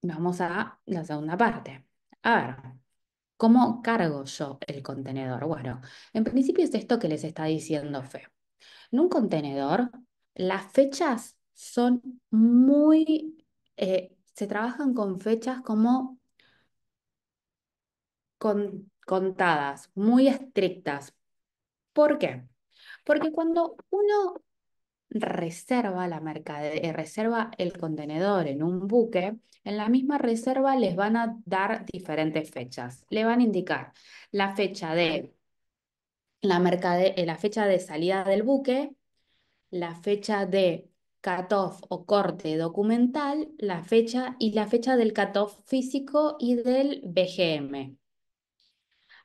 vamos a la segunda parte. A ver, ¿cómo cargo yo el contenedor? Bueno, en principio es esto que les está diciendo Fe. En un contenedor, las fechas son se trabajan con fechas como contadas, muy estrictas. ¿Por qué? Porque cuando uno reserva el contenedor en un buque, en la misma reserva les van a dar diferentes fechas. Le van a indicar la fecha de la fecha de salida del buque, la fecha de cutoff o corte documental, la fecha del cutoff físico y del BGM.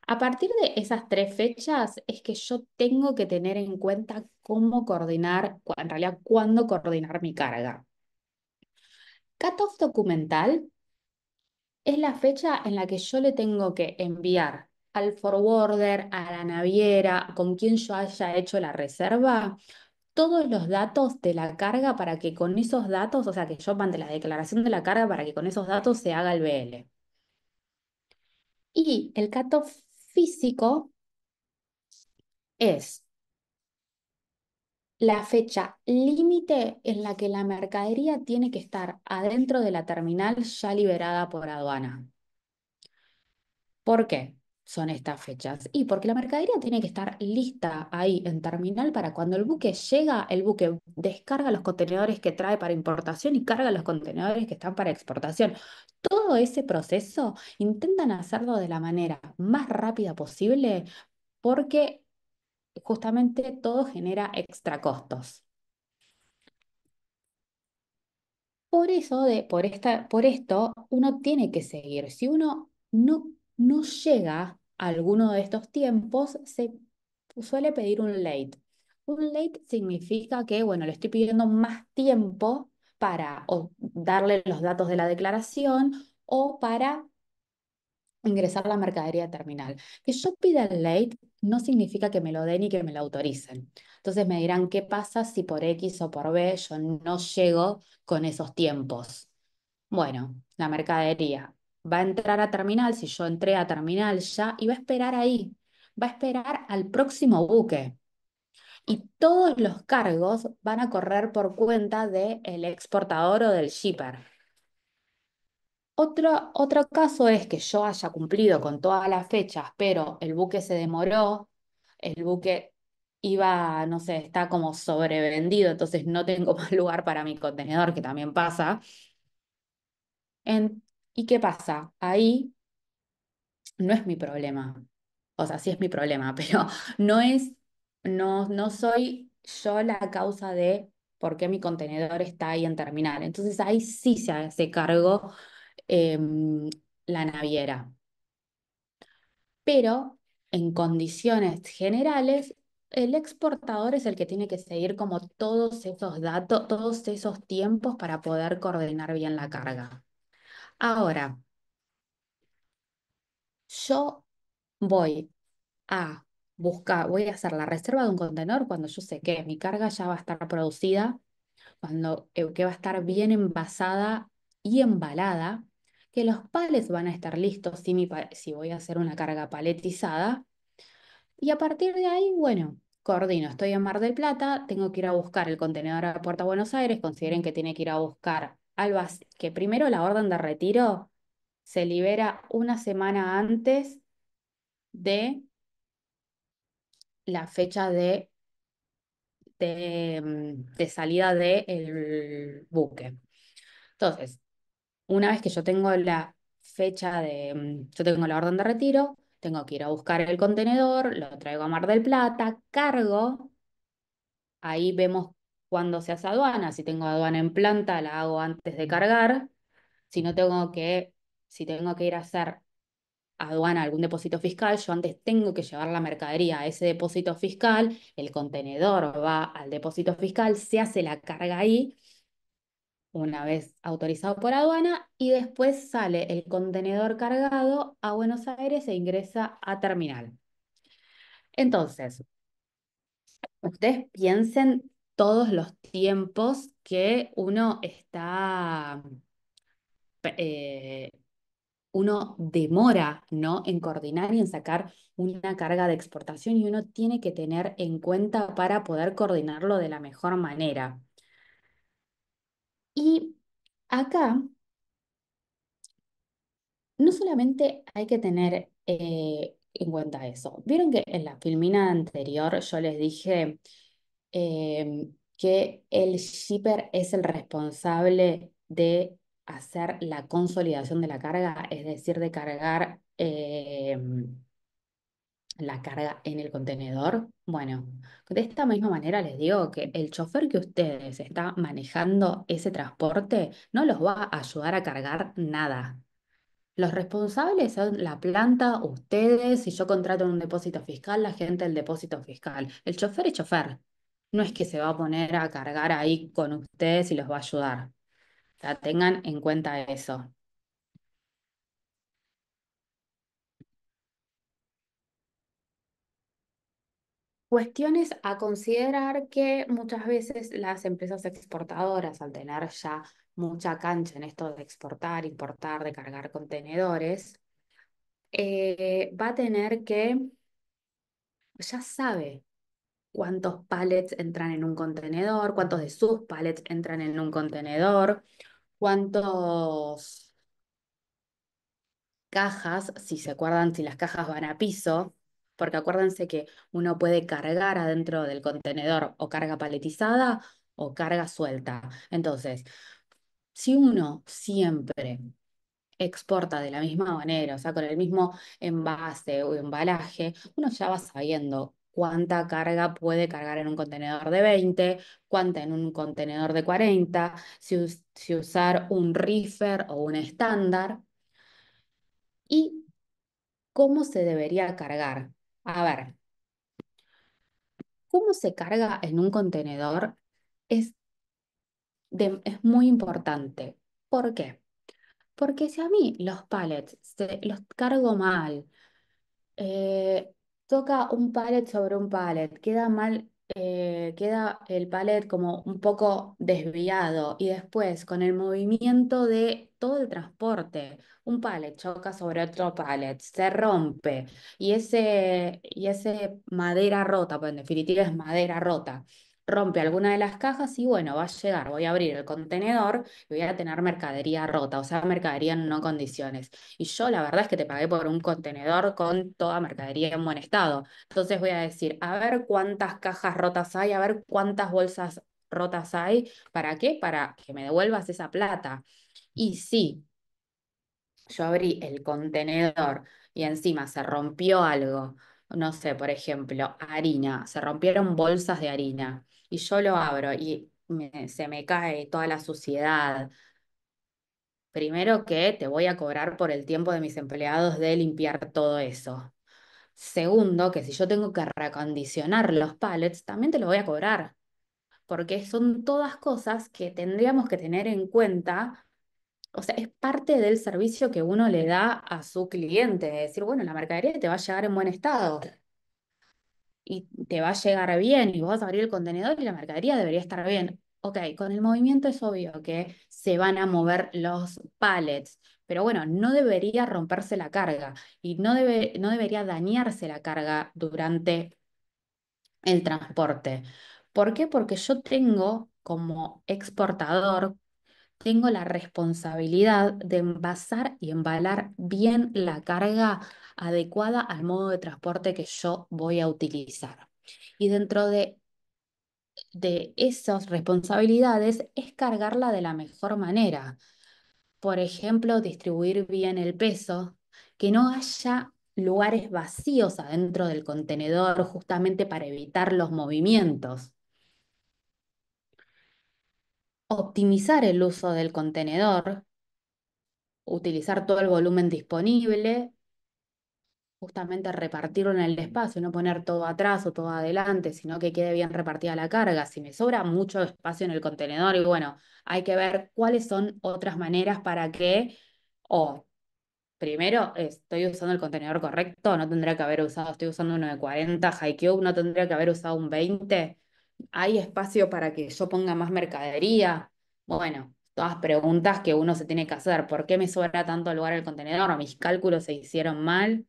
A partir de esas tres fechas es que yo tengo que tener en cuenta cómo coordinar, en realidad, cuándo coordinar mi carga. Cutoff documental es la fecha en la que yo le tengo que enviar al forwarder, a la naviera, con quien yo haya hecho la reserva, todos los datos de la carga para que con esos datos, o sea, que yo mande la declaración de la carga para que con esos datos se haga el BL. Y el cutoff físico es la fecha límite en la que la mercadería tiene que estar adentro de la terminal ya liberada por aduana. ¿Por qué son estas fechas? Y porque la mercadería tiene que estar lista ahí en terminal para cuando el buque llega, el buque descarga los contenedores que trae para importación y carga los contenedores que están para exportación. Todo ese proceso intentan hacerlo de la manera más rápida posible porque justamente todo genera extra costos. Por eso, por esto, uno tiene que seguir. Si uno no llega a alguno de estos tiempos, se suele pedir un late. Un late significa que, bueno, le estoy pidiendo más tiempo para o darle los datos de la declaración o para ingresar la mercadería a terminal. Que yo pida el late no significa que me lo den y que me lo autoricen. Entonces me dirán, ¿qué pasa si por X o por B yo no llego con esos tiempos? Bueno, la mercadería va a entrar a terminal, si yo entré a terminal ya, y va a esperar ahí, va a esperar al próximo buque. Y todos los cargos van a correr por cuenta del exportador o del shipper. Otro caso es que yo haya cumplido con todas las fechas, pero el buque se demoró, el buque iba, no sé, está como sobrevendido, entonces no tengo más lugar para mi contenedor, que también pasa. ¿Y qué pasa? Ahí no es mi problema. O sea, sí es mi problema, pero no soy yo la causa de por qué mi contenedor está ahí en terminal. Entonces ahí sí se hace cargo la naviera. Pero en condiciones generales, el exportador es el que tiene que seguir como todos esos datos, todos esos tiempos para poder coordinar bien la carga. Ahora, yo voy a voy a hacer la reserva de un contenedor cuando yo sé que mi carga ya va a estar producida, cuando que va a estar bien envasada y embalada, que los palets van a estar listos si voy a hacer una carga paletizada. Y a partir de ahí, bueno, coordino. Estoy en Mar del Plata, tengo que ir a buscar el contenedor a Puerto Buenos Aires. Consideren que tiene que ir a buscar que primero la orden de retiro se libera una semana antes de la fecha de salida del buque. Entonces, una vez que yo tengo yo tengo la orden de retiro, tengo que ir a buscar el contenedor, lo traigo a Mar del Plata, cargo, ahí vemos cuándo se hace aduana, si tengo aduana en planta, la hago antes de cargar, si no tengo que, si tengo que ir a hacer aduana, algún depósito fiscal, yo antes tengo que llevar la mercadería a ese depósito fiscal, el contenedor va al depósito fiscal, se hace la carga ahí, una vez autorizado por aduana, y después sale el contenedor cargado a Buenos Aires e ingresa a terminal. Entonces, ustedes piensen todos los tiempos que eh, uno demora, ¿no? En coordinar y en sacar una carga de exportación y uno tiene que tener en cuenta para poder coordinarlo de la mejor manera. Y acá no solamente hay que tener en cuenta eso. Vieron que en la filmina anterior yo les dije que el shipper es el responsable de hacer la consolidación de la carga, es decir, de cargar la carga en el contenedor. Bueno, de esta misma manera les digo que el chofer que ustedes está manejando ese transporte no los va a ayudar a cargar nada. Los responsables son la planta, ustedes, si yo contrato un depósito fiscal, la gente del depósito fiscal. El chofer es chofer. No es que se va a poner a cargar ahí con ustedes y los va a ayudar. O sea, tengan en cuenta eso. Cuestiones a considerar que muchas veces las empresas exportadoras, al tener ya mucha cancha en esto de exportar, importar, de cargar contenedores, va a tener que, ya sabe cuántos pallets entran en un contenedor, cuántos de sus pallets entran en un contenedor, cuántos cajas, si se acuerdan, si las cajas van a piso, porque acuérdense que uno puede cargar adentro del contenedor o carga paletizada o carga suelta. Entonces, si uno siempre exporta de la misma manera, o sea, con el mismo envase o embalaje, uno ya va sabiendo cuánta carga puede cargar en un contenedor de 20, cuánta en un contenedor de 40, si usar un reefer o un estándar y cómo se debería cargar. A ver, cómo se carga en un contenedor es, es muy importante. ¿Por qué? Porque si a mí los pallets los cargo mal, eh, toca un pallet sobre un pallet, queda mal, queda el pallet como un poco desviado y después con el movimiento de todo el transporte, un pallet choca sobre otro pallet, se rompe y ese madera rota, pues en definitiva es madera rota. Rompe alguna de las cajas y bueno, va a llegar, voy a abrir el contenedor y voy a tener mercadería rota, o sea, mercadería en no condiciones. Y yo la verdad es que te pagué por un contenedor con toda mercadería en buen estado. Entonces voy a decir, a ver cuántas cajas rotas hay, a ver cuántas bolsas rotas hay. ¿Para qué? Para que me devuelvas esa plata. Y sí, yo abrí el contenedor y encima se rompió algo, no sé, por ejemplo, harina, se rompieron bolsas de harina y yo lo abro y se me cae toda la suciedad. Primero que te voy a cobrar por el tiempo de mis empleados de limpiar todo eso. Segundo, que si yo tengo que reacondicionar los pallets, también te lo voy a cobrar, porque son todas cosas que tendríamos que tener en cuenta. O sea, es parte del servicio que uno le da a su cliente, de decir, bueno, la mercadería te va a llegar en buen estado y te va a llegar bien y vos vas a abrir el contenedor y la mercadería debería estar bien. Ok, con el movimiento es obvio que se van a mover los pallets, pero bueno, no debería romperse la carga y no debería dañarse la carga durante el transporte. ¿Por qué? Porque yo tengo como exportador, tengo la responsabilidad de envasar y embalar bien la carga adecuada al modo de transporte que yo voy a utilizar. Y dentro de esas responsabilidades es cargarla de la mejor manera. Por ejemplo, distribuir bien el peso, que no haya lugares vacíos adentro del contenedor justamente para evitar los movimientos. Optimizar el uso del contenedor, utilizar todo el volumen disponible justamente repartirlo en el espacio, no poner todo atrás o todo adelante, sino que quede bien repartida la carga. Si me sobra mucho espacio en el contenedor, y bueno, hay que ver cuáles son otras maneras para que, o primero, estoy usando el contenedor correcto, no tendría que haber usado, estoy usando uno de 40 High Cube, no tendría que haber usado un 20. ¿Hay espacio para que yo ponga más mercadería? Bueno, todas preguntas que uno se tiene que hacer. ¿Por qué me sobra tanto lugar el contenedor? ¿Mis cálculos se hicieron mal?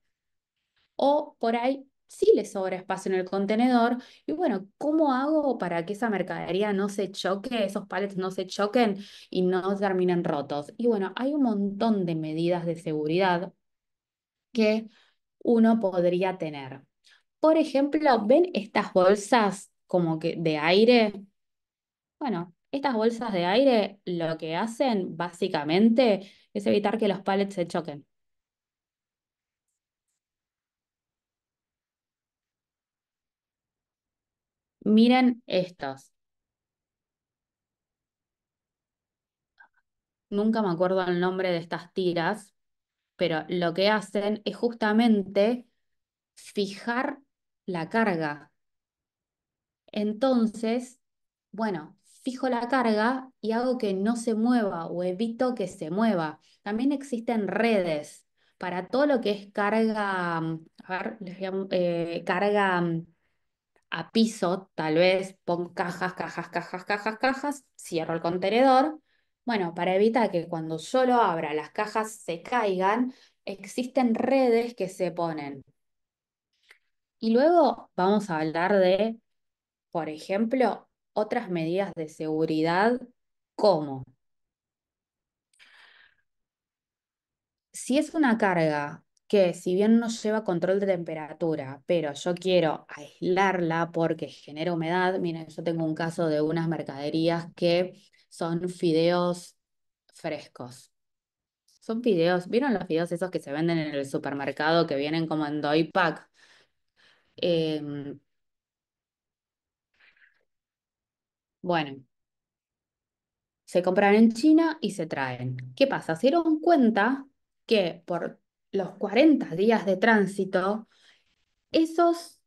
O por ahí sí le sobra espacio en el contenedor. Y bueno, ¿cómo hago para que esa mercadería no se choque, esos pallets no se choquen y no terminen rotos? Y bueno, hay un montón de medidas de seguridad que uno podría tener. Por ejemplo, ¿ven estas bolsas como que de aire? Bueno, estas bolsas de aire lo que hacen básicamente es evitar que los pallets se choquen. Miren estos. Nunca me acuerdo el nombre de estas tiras, pero lo que hacen es justamente fijar la carga. Entonces, bueno, fijo la carga y hago que no se mueva o evito que se mueva. También existen redes para todo lo que es carga, a ver, carga a piso, tal vez pon cajas, cajas, cajas, cajas, cajas, cierro el contenedor. Bueno, para evitar que cuando yo lo abra las cajas se caigan, existen redes que se ponen. Y luego vamos a hablar de, por ejemplo, otras medidas de seguridad como si es una carga que si bien no lleva control de temperatura, pero yo quiero aislarla porque genera humedad, miren, yo tengo un caso de unas mercaderías que son fideos frescos. Son fideos, ¿vieron los fideos esos que se venden en el supermercado que vienen como en doy pack? Em, bueno, se compran en China y se traen. ¿Qué pasa? Se dieron cuenta que por los 40 días de tránsito, esos,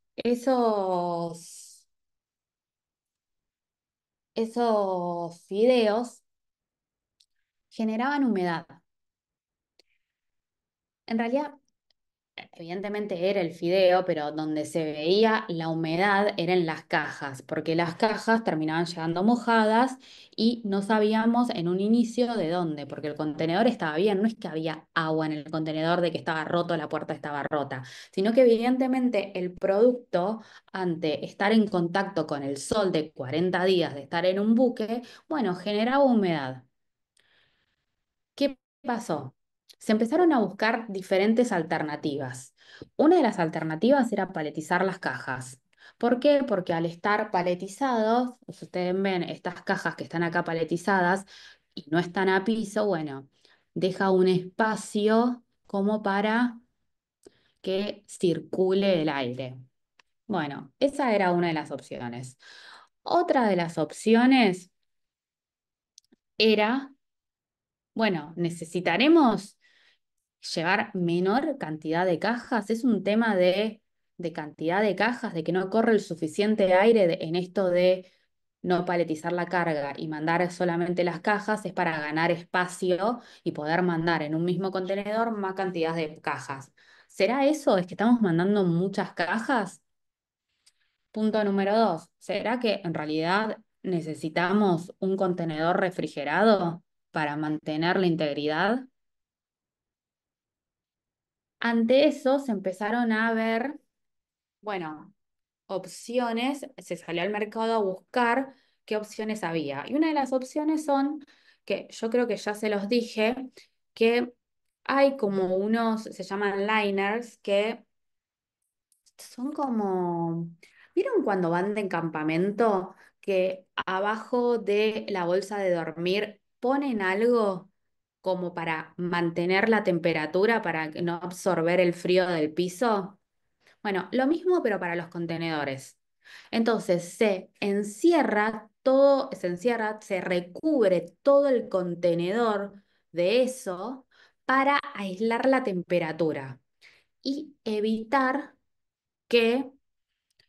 esos fideos generaban humedad. En realidad, evidentemente era el fideo, pero donde se veía la humedad era en las cajas, porque las cajas terminaban llegando mojadas y no sabíamos en un inicio de dónde, porque el contenedor estaba bien, no es que había agua en el contenedor de que estaba roto, la puerta estaba rota, sino que evidentemente el producto, ante estar en contacto con el sol de 40 días de estar en un buque, bueno, generaba humedad. ¿Qué pasó? Se empezaron a buscar diferentes alternativas. Una de las alternativas era paletizar las cajas. ¿Por qué? Porque al estar paletizados, si ustedes ven estas cajas que están acá paletizadas y no están a piso, bueno, deja un espacio como para que circule el aire. Bueno, esa era una de las opciones. Otra de las opciones era, bueno, necesitaremos llevar menor cantidad de cajas. Es un tema de cantidad de cajas, de que no corre el suficiente aire en esto de no paletizar la carga y mandar solamente las cajas, es para ganar espacio y poder mandar en un mismo contenedor más cantidad de cajas. ¿Será eso? ¿Es que estamos mandando muchas cajas? Punto número dos, ¿será que en realidad necesitamos un contenedor refrigerado para mantener la integridad? Ante eso se empezaron a ver, bueno, opciones, se salió al mercado a buscar qué opciones había. Y una de las opciones son, que yo creo que ya se los dije, que hay como unos, se llaman liners, que son como, ¿vieron cuando van de campamento que abajo de la bolsa de dormir ponen algo como para mantener la temperatura, para no absorber el frío del piso? Bueno, lo mismo pero para los contenedores. Entonces se encierra, se recubre todo el contenedor de eso para aislar la temperatura. y evitar que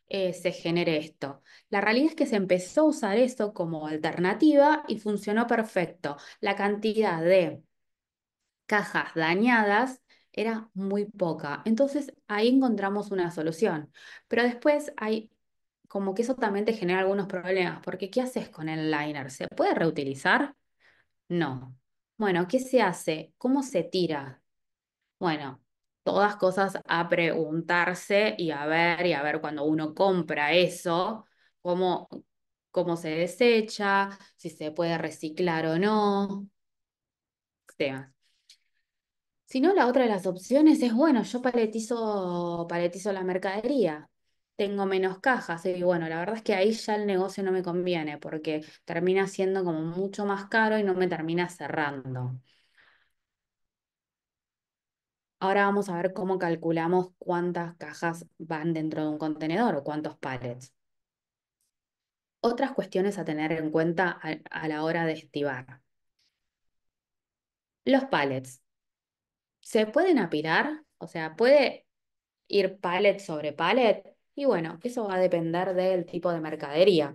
se genere esto. La realidad es que se empezó a usar eso como alternativa y funcionó perfecto. La cantidad de cajas dañadas era muy poca. Entonces ahí encontramos una solución. Pero después hay como que eso también te genera algunos problemas, porque ¿qué haces con el liner? ¿Se puede reutilizar? No. Bueno, ¿qué se hace? ¿Cómo se tira? Bueno, todas cosas a preguntarse y a ver cuando uno compra eso, cómo, cómo se desecha, si se puede reciclar o no, temas. Si no, la otra de las opciones es, bueno, yo paletizo la mercadería, tengo menos cajas y bueno, la verdad es que ahí ya el negocio no me conviene porque termina siendo como mucho más caro y no me termina cerrando. Ahora vamos a ver cómo calculamos cuántas cajas van dentro de un contenedor o cuántos pallets. Otras cuestiones a tener en cuenta a la hora de estibar. Los pallets. ¿Se pueden apilar? O sea, ¿puede ir pallet sobre pallet? Y bueno, eso va a depender del tipo de mercadería.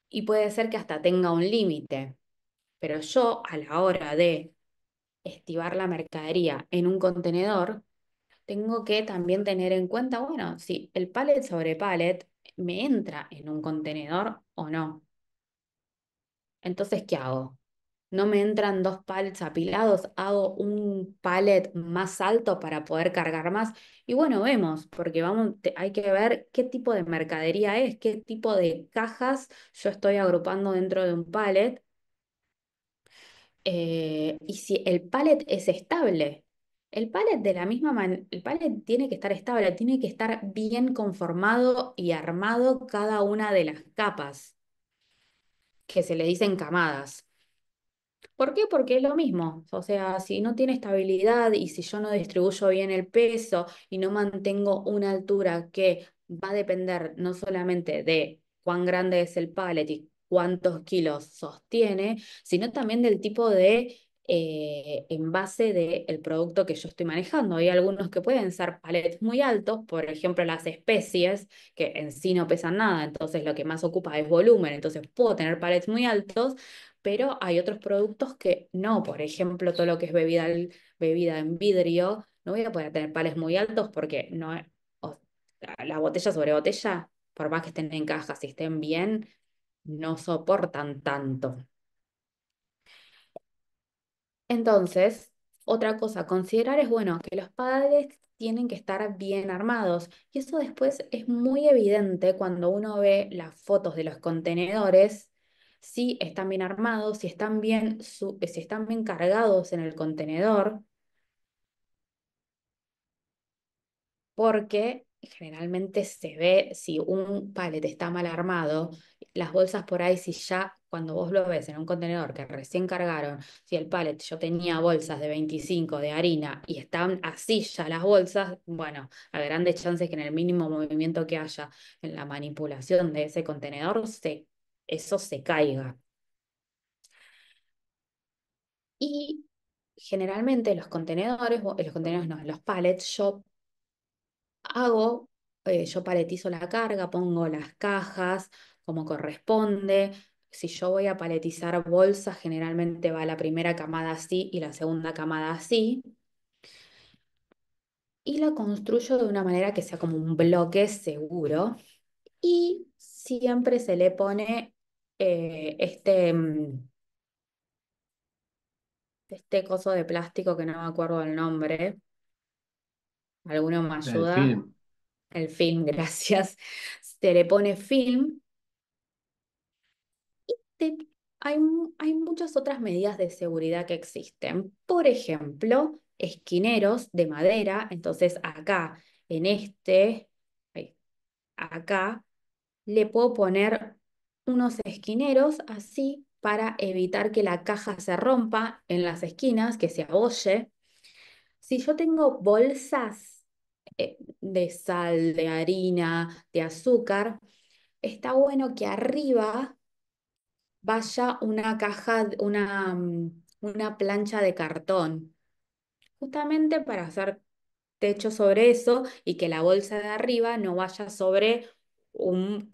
Y puede ser que hasta tenga un límite. Pero yo a la hora de estibar la mercadería en un contenedor, tengo que también tener en cuenta, bueno, si el pallet sobre pallet me entra en un contenedor o no. Entonces, ¿qué hago? No me entran dos pallets apilados, hago un pallet más alto para poder cargar más. Y bueno, vemos, porque hay que ver qué tipo de mercadería es, qué tipo de cajas yo estoy agrupando dentro de un pallet y si el pallet es estable. El pallet de la misma manera, el pallet tiene que estar estable, tiene que estar bien conformado y armado cada una de las capas, que se le dicen camadas. ¿Por qué? Porque es lo mismo. O sea, si no tiene estabilidad y si yo no distribuyo bien el peso y no mantengo una altura que va a depender no solamente de cuán grande es el pallet y cuántos kilos sostiene, sino también del tipo de envase del producto que yo estoy manejando. Hay algunos que pueden ser palets muy altos, por ejemplo, las especies, que en sí no pesan nada, entonces lo que más ocupa es volumen, entonces puedo tener palets muy altos, pero hay otros productos que no, por ejemplo, todo lo que es bebida en vidrio, no voy a poder tener pares muy altos porque no, o- la botella sobre botella, por más que estén en cajas y estén bien, no soportan tanto. Entonces, otra cosa a considerar es, bueno, que los padres tienen que estar bien armados. Y eso después es muy evidente cuando uno ve las fotos de los contenedores, si están bien armados, si están bien cargados en el contenedor, porque generalmente se ve si un pallet está mal armado, las bolsas por ahí, si ya cuando vos lo ves en un contenedor que recién cargaron, si el pallet yo tenía bolsas de 25 de harina y están así ya las bolsas, bueno, a grandes chances que en el mínimo movimiento que haya en la manipulación de ese contenedor, eso se caiga. Y generalmente los contenedores no, los pallets, yo paletizo la carga, pongo las cajas como corresponde. Si yo voy a paletizar bolsas, generalmente va la primera camada así y la segunda camada así. Y la construyo de una manera que sea como un bloque seguro. Y siempre se le pone este coso de plástico que no me acuerdo del nombre. ¿Alguno me El ayuda? film. El film, gracias. Se le pone film. te- hay muchas otras medidas de seguridad que existen. Por ejemplo, esquineros de madera. Entonces acá, en ay, acá, le puedo poner unos esquineros así para evitar que la caja se rompa en las esquinas, que se abolle. Si yo tengo bolsas de sal, de harina, de azúcar, está bueno que arriba vaya una una plancha de cartón, justamente para hacer techo sobre eso y que la bolsa de arriba no vaya sobre un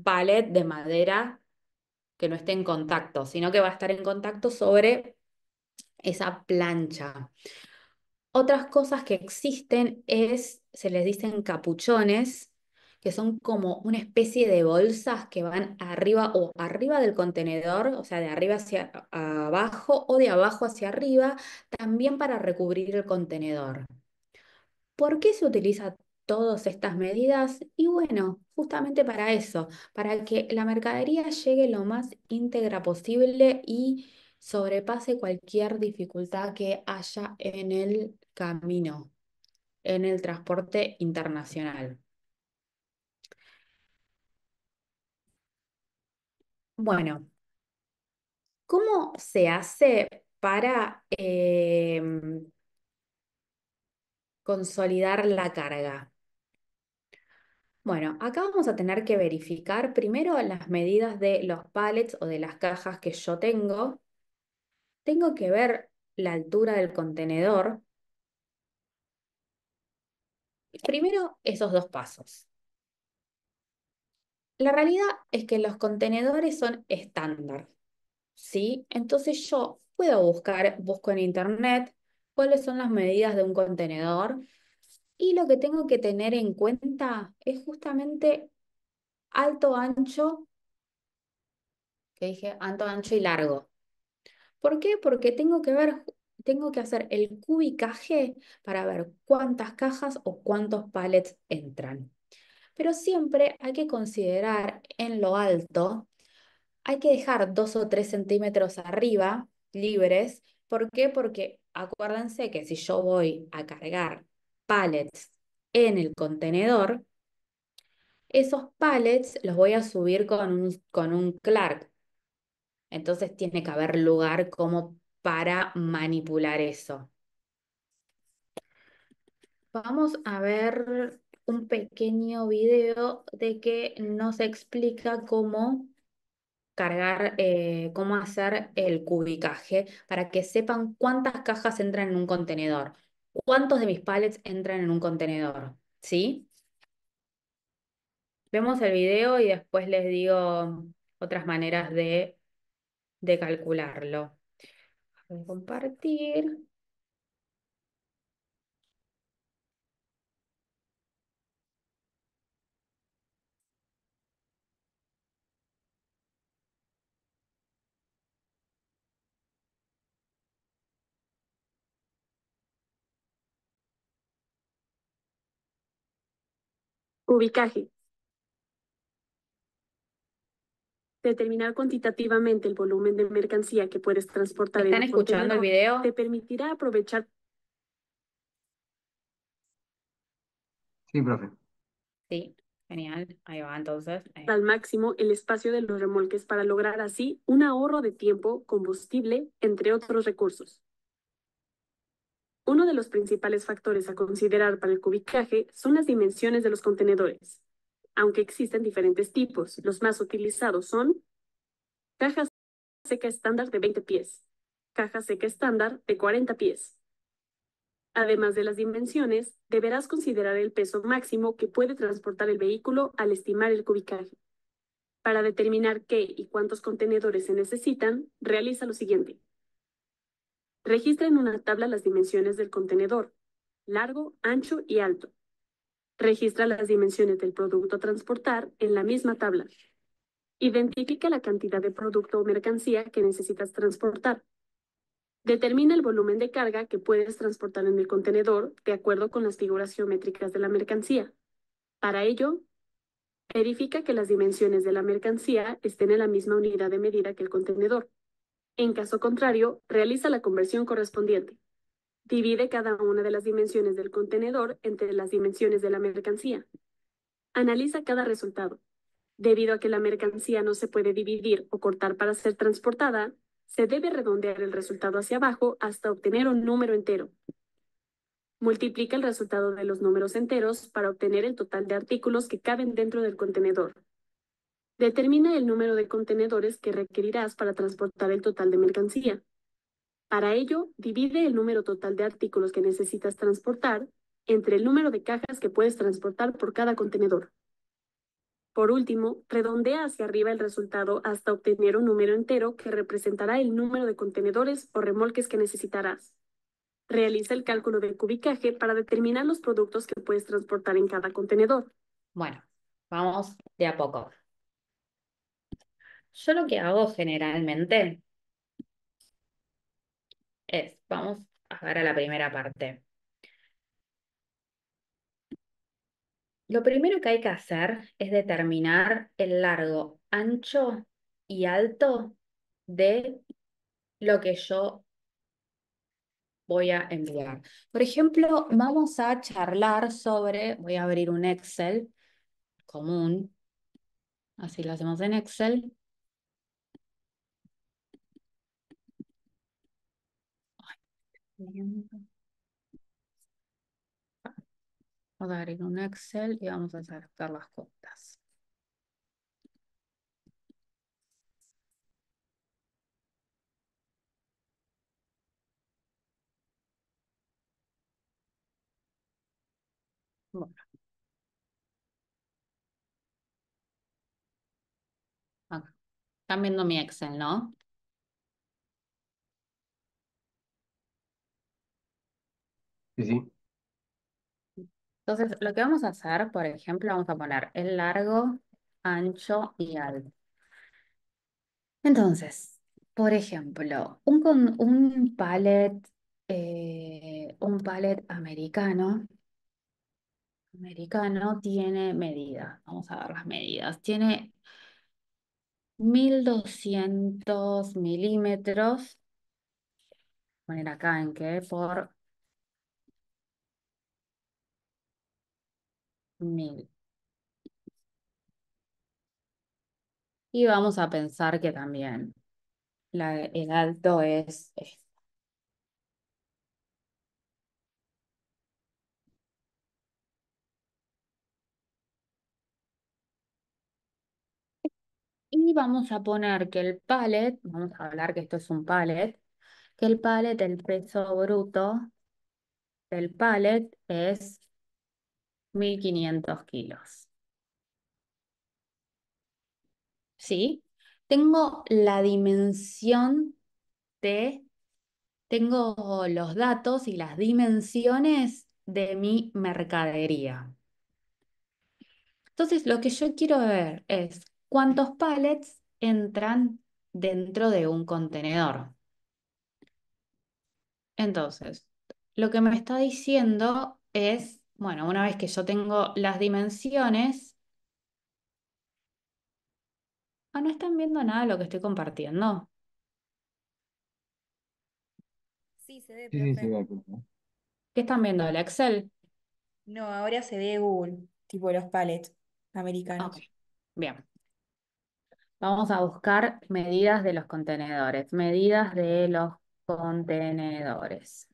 pallet de madera que no esté en contacto, sino que va a estar en contacto sobre esa plancha. Otras cosas que existen se les dicen capuchones, que son como una especie de bolsas que van arriba o arriba del contenedor, o sea, de arriba hacia abajo o de abajo hacia arriba, también para recubrir el contenedor. ¿Por qué se utiliza todas estas medidas? Y bueno, justamente para eso, para que la mercadería llegue lo más íntegra posible y sobrepase cualquier dificultad que haya en el camino, en el transporte internacional. Bueno, ¿cómo se hace para consolidar la carga? Bueno, acá vamos a tener que verificar primero las medidas de los pallets o de las cajas que yo tengo. Tengo que ver la altura del contenedor. Primero, esos dos pasos. La realidad es que los contenedores son estándar, ¿sí? Entonces yo puedo busco en internet cuáles son las medidas de un contenedor y lo que tengo que tener en cuenta es justamente alto, ancho, que dije alto, ancho y largo. ¿Por qué? Porque tengo que hacer el cubicaje para ver cuántas cajas o cuántos pallets entran. Pero siempre hay que considerar en lo alto, hay que dejar 2 o 3 centímetros arriba, libres. ¿Por qué? Porque acuérdense que si yo voy a cargar pallets en el contenedor, esos pallets los voy a subir con un Clark. Entonces tiene que haber lugar como para manipular eso. Vamos a ver un pequeño video de que nos explica cómo cómo hacer el cubicaje para que sepan cuántas cajas entran en un contenedor, cuántos de mis pallets entran en un contenedor, ¿sí? Vemos el video y después les digo otras maneras de calcularlo. Voy a compartir. Ubicaje. Determinar cuantitativamente el volumen de mercancía que puedes transportar en ¿Están un escuchando el contenedor video? te permitirá aprovechar Sí, profe. Sí, genial. Ahí va, entonces. al máximo el espacio de los remolques para lograr así un ahorro de tiempo, combustible, entre otros recursos. Uno de los principales factores a considerar para el cubicaje son las dimensiones de los contenedores. Aunque existen diferentes tipos, los más utilizados son caja seca estándar de 20 pies, caja seca estándar de 40 pies. Además de las dimensiones, deberás considerar el peso máximo que puede transportar el vehículo al estimar el cubicaje. Para determinar qué y cuántos contenedores se necesitan, realiza lo siguiente. Registra en una tabla las dimensiones del contenedor, largo, ancho y alto. Registra las dimensiones del producto a transportar en la misma tabla. Identifica la cantidad de producto o mercancía que necesitas transportar. Determina el volumen de carga que puedes transportar en el contenedor de acuerdo con las figuras geométricas de la mercancía. Para ello, verifica que las dimensiones de la mercancía estén en la misma unidad de medida que el contenedor. En caso contrario, realiza la conversión correspondiente. Divide cada una de las dimensiones del contenedor entre las dimensiones de la mercancía. Analiza cada resultado. Debido a que la mercancía no se puede dividir o cortar para ser transportada, se debe redondear el resultado hacia abajo hasta obtener un número entero. Multiplica el resultado de los números enteros para obtener el total de artículos que caben dentro del contenedor. Determina el número de contenedores que requerirás para transportar el total de mercancía. Para ello, divide el número total de artículos que necesitas transportar entre el número de cajas que puedes transportar por cada contenedor. Por último, redondea hacia arriba el resultado hasta obtener un número entero que representará el número de contenedores o remolques que necesitarás. Realiza el cálculo del cubicaje para determinar los productos que puedes transportar en cada contenedor. Bueno, vamos de a poco. Yo lo que hago generalmente es, vamos a ver a la primera parte. Lo primero que hay que hacer es determinar el largo, ancho y alto de lo que yo voy a enviar. Por ejemplo, vamos a charlar sobre, voy a abrir un Excel común, así lo hacemos en Excel. Vamos a abrir un Excel y vamos a hacer las cuentas. Bueno, acá. Están viendo mi Excel, ¿no? Sí, sí. Entonces, lo que vamos a hacer, por ejemplo, vamos a poner el largo, ancho y alto. Entonces, por ejemplo, un pallet americano tiene medidas. Vamos a ver las medidas. Tiene 1200 milímetros. Poner acá en que por 1000. Y vamos a pensar que también el alto es esto. Y vamos a poner que el pallet, vamos a hablar que esto es un pallet, que el pallet, el peso bruto del pallet es 1500 kilos. ¿Sí? Tengo la dimensión tengo los datos y las dimensiones de mi mercadería. Entonces, lo que yo quiero ver es cuántos pallets entran dentro de un contenedor. Entonces, lo que me está diciendo es, bueno, una vez que yo tengo las dimensiones, no están viendo nada de lo que estoy compartiendo. Sí, se ve, Sí, sí, se profe. ve, profe. ¿Qué están viendo? ¿El Excel? No, ahora se ve Google, tipo los pallets Ok, americanos. bien. Vamos a buscar medidas de los contenedores. Medidas de los contenedores.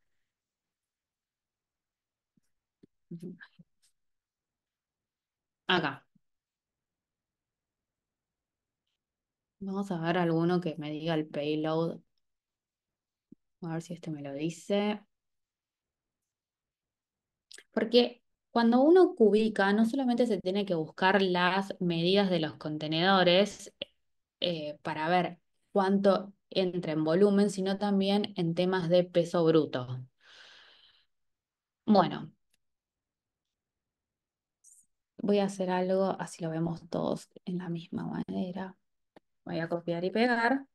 Acá. Vamos a ver alguno que me diga el payload. A ver si este me lo dice. Porque cuando uno cubica, no solamente se tiene que buscar las medidas de los contenedores para ver cuánto entra en volumen, sino también en temas de peso bruto. Bueno, voy a hacer algo, así lo vemos todos en la misma manera. Voy a copiar y pegar.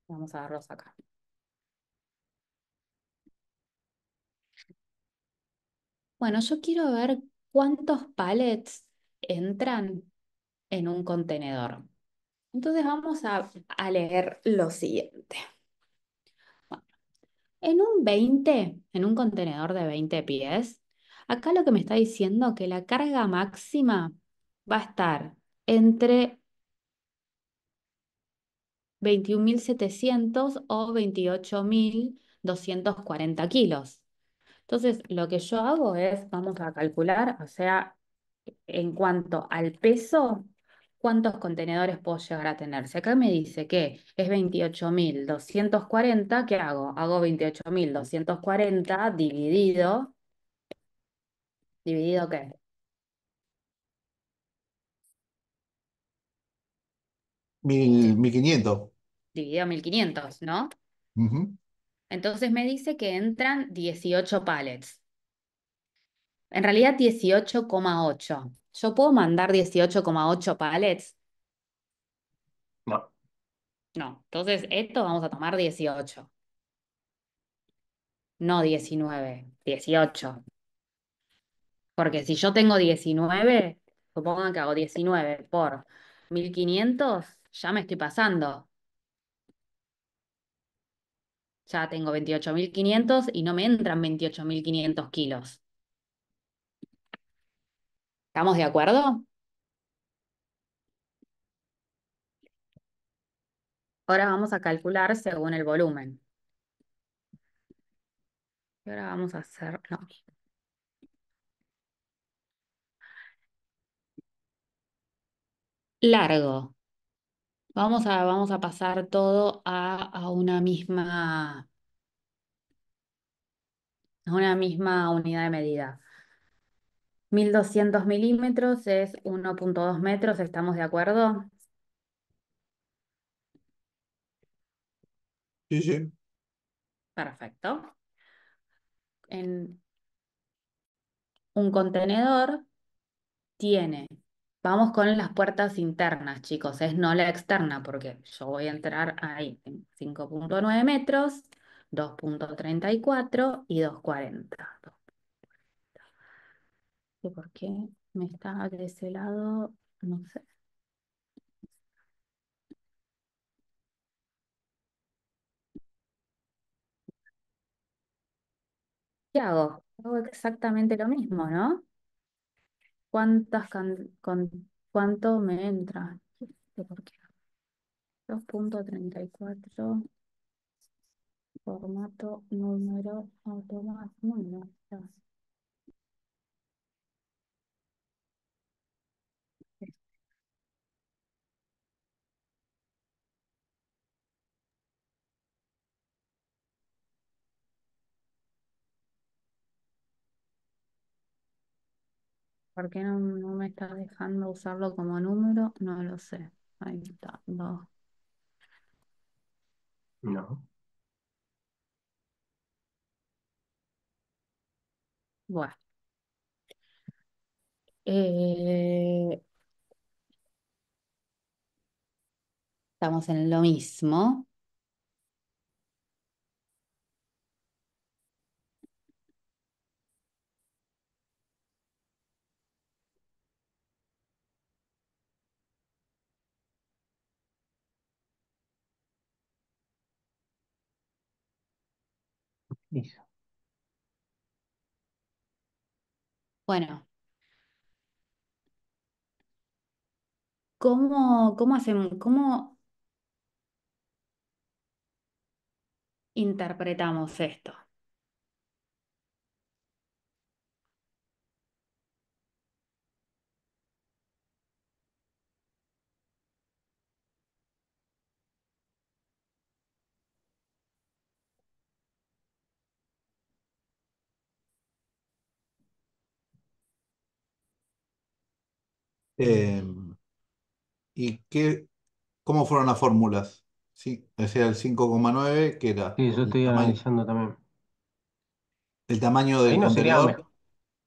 Vamos a darlos acá. Bueno, yo quiero ver cuántos pallets entran en un contenedor. Entonces vamos a leer lo siguiente. Bueno, en un contenedor de 20 pies, acá lo que me está diciendo que la carga máxima va a estar entre 21.700 o 28.240 kilos. Entonces, lo que yo hago es, vamos a calcular, o sea, en cuanto al peso, ¿cuántos contenedores puedo llegar a tener? Si acá me dice que es 28.240, ¿qué hago? Hago 28.240 ¿dividido qué? 1500. Dividido 1.500, ¿no? Ujú. Entonces me dice que entran 18 pallets. En realidad 18,8. ¿Yo puedo mandar 18,8 pallets? No, No. Entonces esto vamos a tomar 18, no 19, 18. Porque si yo tengo 19, supongan que hago 19 por 1.500, ya me estoy pasando. Ya tengo 28.500 y no me entran 28.500 kilos. ¿Estamos de acuerdo? Ahora vamos a calcular según el volumen. Y ahora vamos a hacer lo mismo. Largo. Vamos a pasar todo a una misma unidad de medida. 1.200 milímetros es 1,2 metros, ¿estamos de acuerdo? Sí, sí. Perfecto. En un contenedor tiene, vamos con las puertas internas, chicos, es no la externa, porque yo voy a entrar ahí en 5,9 metros, 2,34 y 2,40. ¿Por qué me está de ese lado? No sé. ¿Qué hago? Hago exactamente lo mismo, ¿no? ¿Cuánto me entra? ¿Por qué? 2,34, formato, número, automático. Bueno, ya. ¿Por qué no me está dejando usarlo como número? No lo sé. Ahí está. no. Bueno. Eh, estamos en lo mismo. Listo. Bueno, ¿cómo interpretamos esto? Eh, ¿Y cómo fueron las fórmulas? Sí, o sea, el 5,9 que era Sí, yo estoy analizando también. el tamaño del Ahí no sería, contenedor.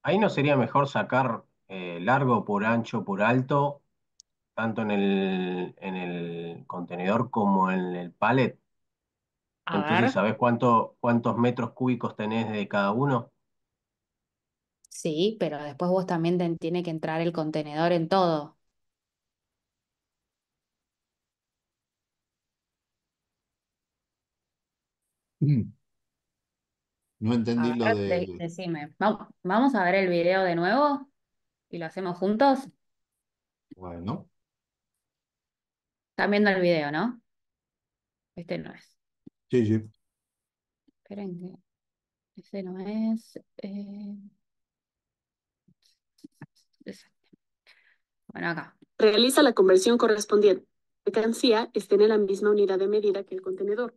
ahí no sería mejor sacar largo por ancho por alto, tanto en el contenedor como en el pallet. A Entonces, ver, ¿sabés cuántos metros cúbicos tenés de cada uno? sí, pero después vos también tiene que entrar el contenedor en todo. Mm. No entendí A lo ver, de... decime. Vamos a ver el video de nuevo y lo hacemos juntos. Bueno, Están viendo el video, ¿no? Este no es. sí, sí. Esperen que ese no es. Ese. Bueno, acá. Realiza la conversión correspondiente. La mercancía esté en la misma unidad de medida que el contenedor.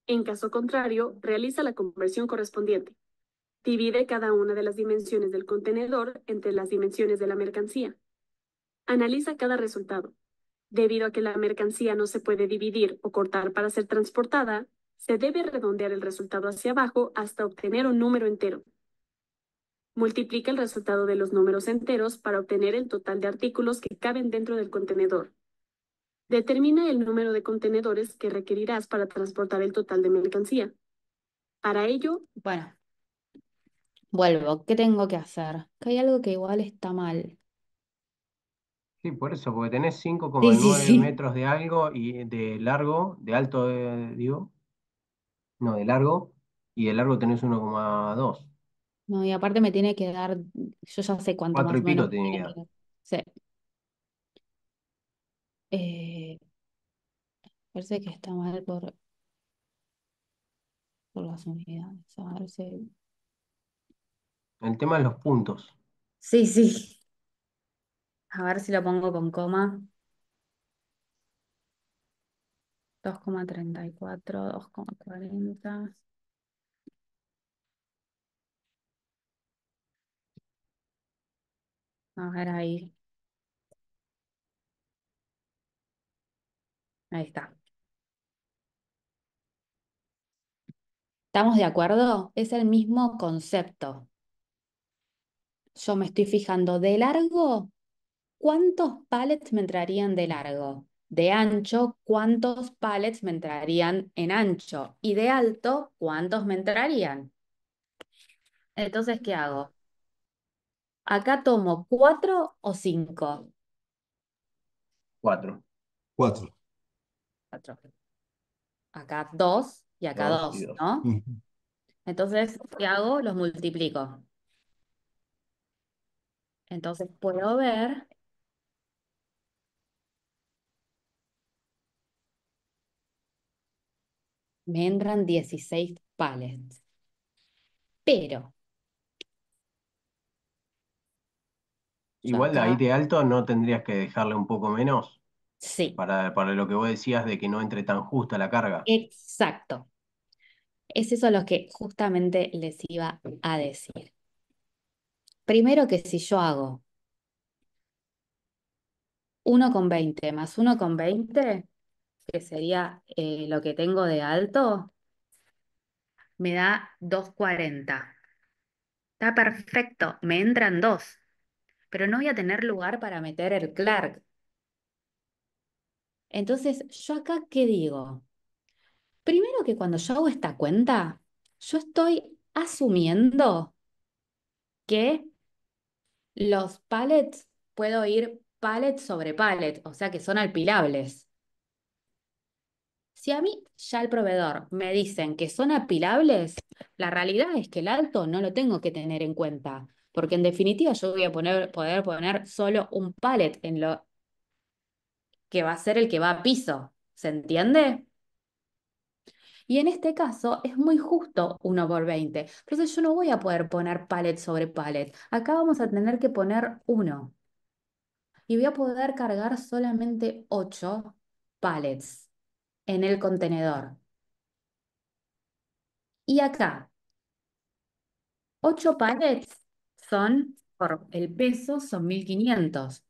En caso contrario, realiza la conversión correspondiente. Divide cada una de las dimensiones del contenedor entre las dimensiones de la mercancía. Analiza cada resultado. Debido a que la mercancía no se puede dividir o cortar para ser transportada, se debe redondear el resultado hacia abajo hasta obtener un número entero. Multiplica el resultado de los números enteros para obtener el total de artículos que caben dentro del contenedor. Determina el número de contenedores que requerirás para transportar el total de mercancía. Para ello, Bueno, vuelvo. ¿Qué tengo que hacer? Que hay algo que igual está mal. Sí, por eso, porque tenés Sí, sí, 5,9 sí. metros de algo y de largo, de alto, digo, no, de largo, y de largo tenés 1,2. No, y aparte me tiene que dar, yo ya sé cuánto 4 más y o menos pico me tiene que tiene que dar. dar. Sí. Parece que está mal por las unidades. A ver si... El tema de los puntos. Sí, sí. A ver si lo pongo con coma. 2,34, 2,40. A ver ahí. Ahí está. ¿Estamos de acuerdo? Es el mismo concepto. Yo me estoy fijando de largo, ¿cuántos pallets me entrarían de largo? De ancho, ¿cuántos pallets me entrarían en ancho? Y de alto, ¿cuántos me entrarían? Entonces, ¿qué hago? Acá tomo 4 o 5. 4, 4. 4. Acá 2 y acá 2 y 2, 2. ¿no? Entonces, ¿qué hago? Los multiplico. Entonces puedo ver, me entran 16 pallets. Pero yo Igual de ahí acá, de alto no tendrías que dejarle un poco menos sí, para lo que vos decías de que no entre tan justa la carga. exacto. Es eso lo que justamente les iba a decir. Primero que si yo hago 1,20 más 1,20, que sería lo que tengo de alto, me da 2,40. Está perfecto, me entran dos, pero no voy a tener lugar para meter el Clark. Entonces, ¿yo acá qué digo? Primero que cuando yo hago esta cuenta, yo estoy asumiendo que los pallets, puedo ir pallet sobre pallet, o sea que son alpilables. Si a mí ya el proveedor me dicen que son apilables, la realidad es que el alto no lo tengo que tener en cuenta, porque en definitiva yo voy a poder poner solo un pallet en lo que va a ser el que va a piso. ¿Se entiende? Y en este caso es muy justo 1 por 20. Entonces yo no voy a poder poner pallet sobre pallet. Acá vamos a tener que poner 1. Y voy a poder cargar solamente 8 pallets en el contenedor. Y acá, 8 pallets son, por el peso, son 1.500.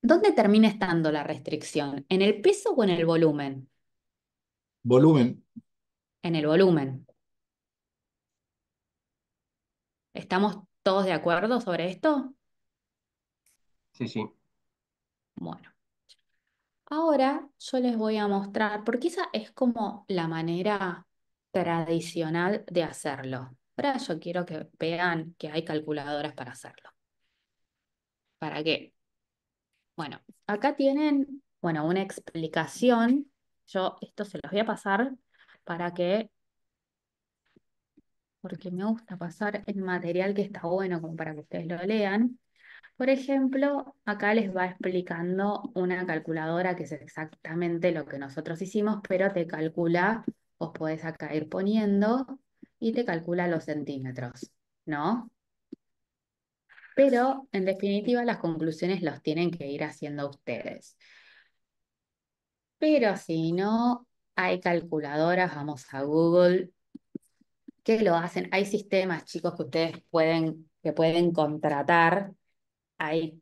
¿Dónde termina estando la restricción? ¿En el peso o en el volumen? Volumen. En el volumen. ¿Estamos todos de acuerdo sobre esto? Sí, sí. Bueno, ahora yo les voy a mostrar, porque esa es como la manera tradicional de hacerlo. Ahora yo quiero que vean que hay calculadoras para hacerlo. ¿Para qué? Bueno, acá tienen, bueno, una explicación. Yo esto se los voy a pasar para que, porque me gusta pasar el material que está bueno como para que ustedes lo lean. Por ejemplo, acá les va explicando una calculadora que es exactamente lo que nosotros hicimos, pero te calcula, vos podés acá ir poniendo y te calcula los centímetros, ¿no? Pero en definitiva las conclusiones los tienen que ir haciendo ustedes. Pero si no hay calculadoras, vamos a Google, que lo hacen. Hay sistemas, chicos, que pueden contratar. Hay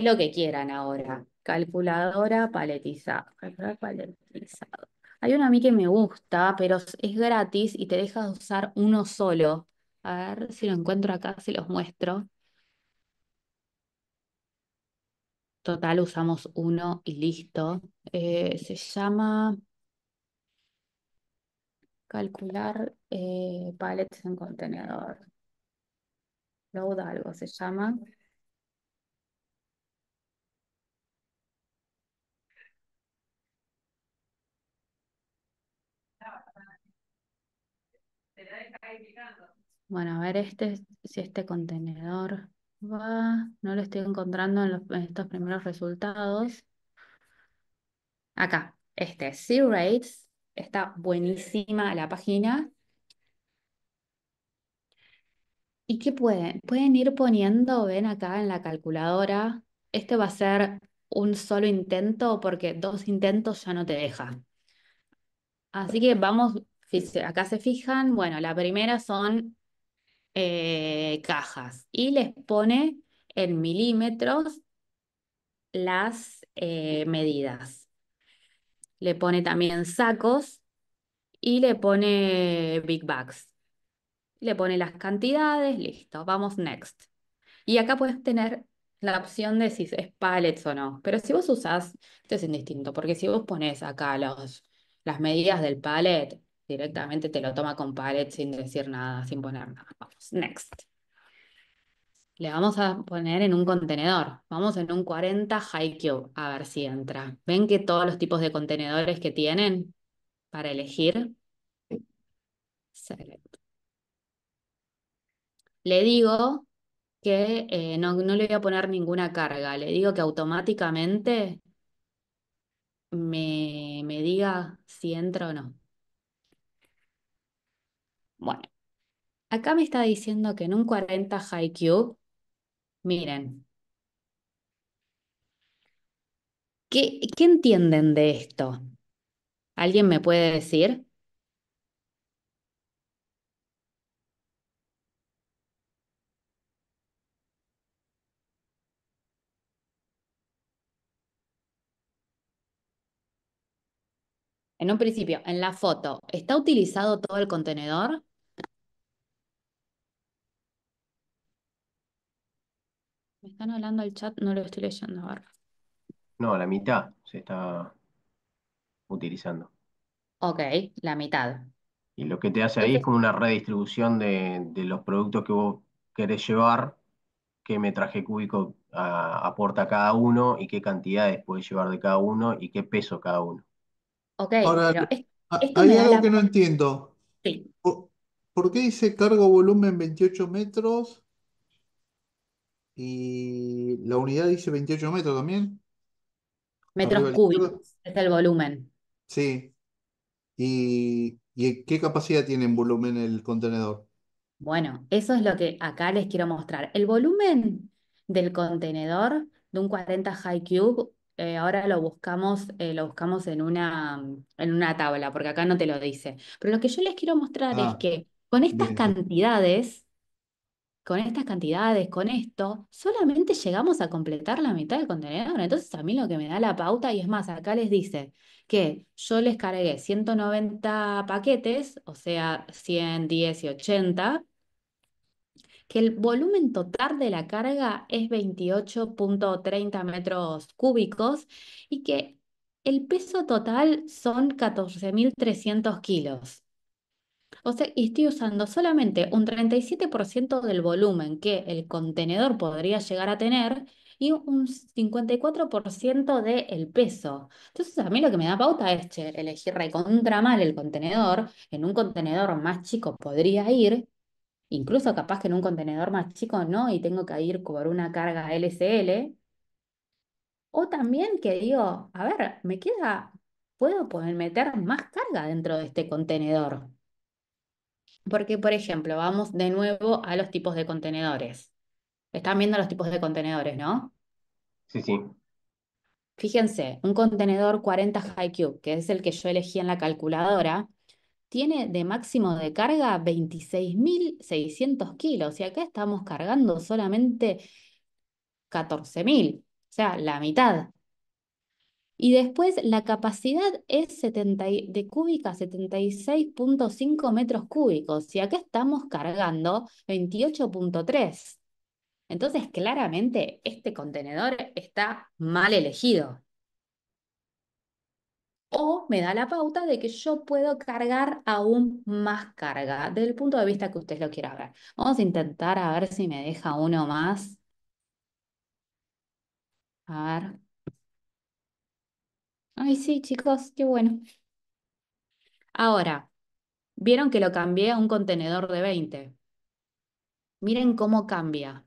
lo que quieran ahora. Calculadora paletizada. Calculadora paletizado. Hay uno a mí que me gusta, pero es gratis y te deja de usar uno solo. A ver si lo encuentro acá, se los muestro. Total, usamos uno y listo. Se llama calcular pallets en contenedor. Load algo se llama. Bueno, a ver si este contenedor va. No lo estoy encontrando en estos primeros resultados. Acá, C-Rates. Está buenísima la página. ¿Y qué pueden? Pueden ir poniendo, ven acá en la calculadora. Este va a ser un solo intento porque dos intentos ya no te deja. Así que vamos, acá se fijan, bueno, la primera son cajas y les pone en milímetros las medidas. Le pone también sacos y le pone big bags. Le pone las cantidades, listo, vamos next. Y acá puedes tener la opción de si es pallets o no. Pero si vos usás, esto es indistinto, porque si vos pones acá las medidas del pallet, directamente te lo toma con pallet sin decir nada, sin poner nada. Vamos, next. Le vamos a poner en un contenedor. Vamos en un 40 high cube, a ver si entra. ¿Ven que todos los tipos de contenedores que tienen para elegir? Select. Le digo que no le voy a poner ninguna carga. Le digo que automáticamente me diga si entra o no. Bueno, acá me está diciendo que en un 40 high cube, miren, ¿qué entienden de esto? ¿Alguien me puede decir? En un principio, en la foto, ¿está utilizado todo el contenedor? Me están hablando al chat, no lo estoy leyendo ahora. No, la mitad se está utilizando. Ok, la mitad. Y lo que te hace ahí es Entonces, como una redistribución de los productos que vos querés llevar, qué metraje cúbico aporta cada uno y qué cantidades puedes llevar de cada uno y qué peso cada uno. ok, Ahora, pero esto me hay da algo la... que no entiendo. Sí, ¿Por, por qué dice cargo volumen 28 metros y la unidad dice 28 metros también? metros Arriba a la izquierda. cúbicos, es el volumen. Sí. ¿Y qué capacidad tiene en volumen el contenedor? Bueno, eso es lo que acá les quiero mostrar. El volumen del contenedor de un 40 high cube, ahora lo buscamos en una tabla, porque acá no te lo dice. Pero lo que yo les quiero mostrar es Ah, que con estas bien, sí. cantidades, con esto, solamente llegamos a completar la mitad del contenedor. Entonces a mí lo que me da la pauta, y es más, acá les dice que yo les cargué 190 paquetes, o sea, 100, 10 y 80, que el volumen total de la carga es 28,30 metros cúbicos y que el peso total son 14.300 kilos. O sea, y estoy usando solamente un 37% del volumen que el contenedor podría llegar a tener y un 54% del peso. Entonces, a mí lo que me da pauta es che, elegir recontra mal el contenedor. En un contenedor más chico podría ir, incluso capaz que en un contenedor más chico no, y tengo que ir por una carga LCL. O también que digo, a ver, puedo poder meter más carga dentro de este contenedor. Porque, por ejemplo, vamos de nuevo a los tipos de contenedores. Están viendo los tipos de contenedores, ¿no? Sí, sí. Fíjense, un contenedor 40 High Cube, que es el que yo elegí en la calculadora, tiene de máximo de carga 26.600 kilos y acá estamos cargando solamente 14.000, o sea, la mitad. Y después la capacidad es de cúbica 76,5 metros cúbicos y acá estamos cargando 28,3. Entonces, claramente, este contenedor está mal elegido. O me da la pauta de que yo puedo cargar aún más carga, desde el punto de vista que usted lo quiera ver. Vamos a intentar a ver si me deja uno más. A ver. Ay, sí, chicos, qué bueno. Ahora, vieron que lo cambié a un contenedor de 20. Miren cómo cambia.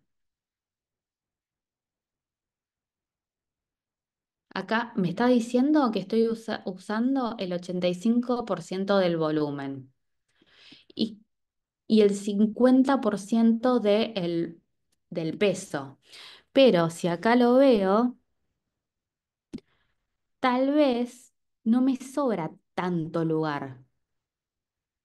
Acá me está diciendo que estoy usando el 85% del volumen y, y el 50% del peso. Pero si acá lo veo, tal vez no me sobra tanto lugar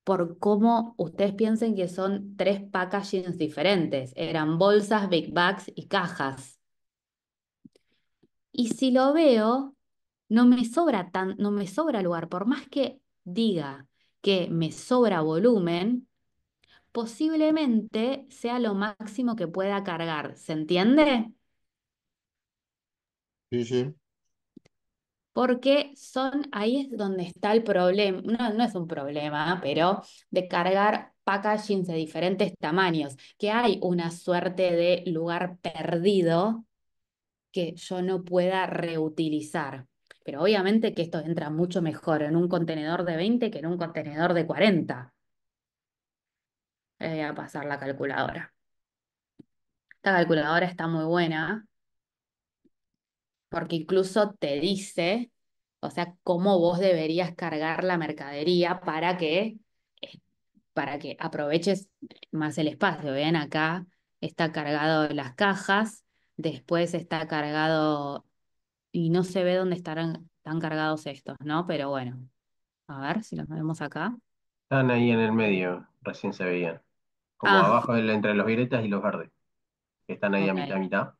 por cómo ustedes piensen que son tres packagings diferentes. Eran bolsas, big bags y cajas. Y si lo veo, no me sobra lugar. Por más que diga que me sobra volumen, posiblemente sea lo máximo que pueda cargar. ¿Se entiende? Sí, sí. Porque ahí es donde está el problema, no, no es un problema, pero de cargar packagings de diferentes tamaños, que hay una suerte de lugar perdido que yo no pueda reutilizar. Pero obviamente que esto entra mucho mejor en un contenedor de 20 que en un contenedor de 40. Voy a pasar la calculadora. Esta calculadora está muy buena porque incluso te dice, o sea, cómo vos deberías cargar la mercadería para que aproveches más el espacio. Ven, acá está cargado las cajas, después está cargado, y no se ve dónde están cargados estos, ¿no? Pero bueno, a ver si los vemos acá. Están ahí en el medio, recién se veían. Como Ah, abajo entre los violetas y los verdes, que están ahí a mitad ok, a mitad.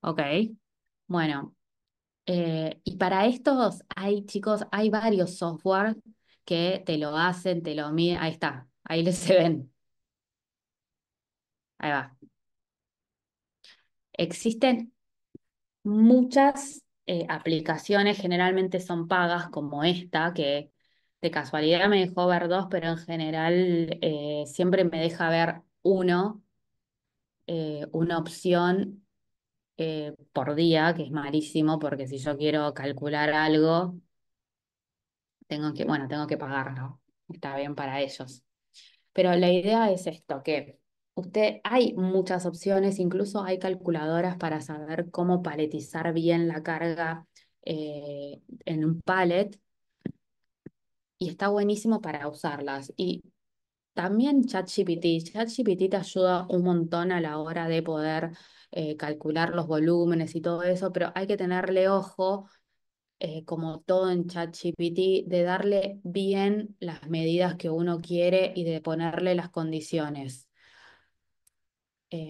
ok. Bueno, y para estos hay, chicos, hay varios software que te lo hacen, te lo miden. Ahí está, ahí les se ven. Ahí va. Existen muchas aplicaciones, generalmente son pagas, como esta, que de casualidad me dejó ver dos, pero en general siempre me deja ver una opción por día, que es malísimo, porque si yo quiero calcular algo, tengo que pagarlo. Está bien para ellos. Pero la idea es esto, que hay muchas opciones, incluso hay calculadoras para saber cómo paletizar bien la carga en un pallet y está buenísimo para usarlas. Y también ChatGPT te ayuda un montón a la hora de poder calcular los volúmenes y todo eso, pero hay que tenerle ojo, como todo en ChatGPT, de darle bien las medidas que uno quiere y de ponerle las condiciones.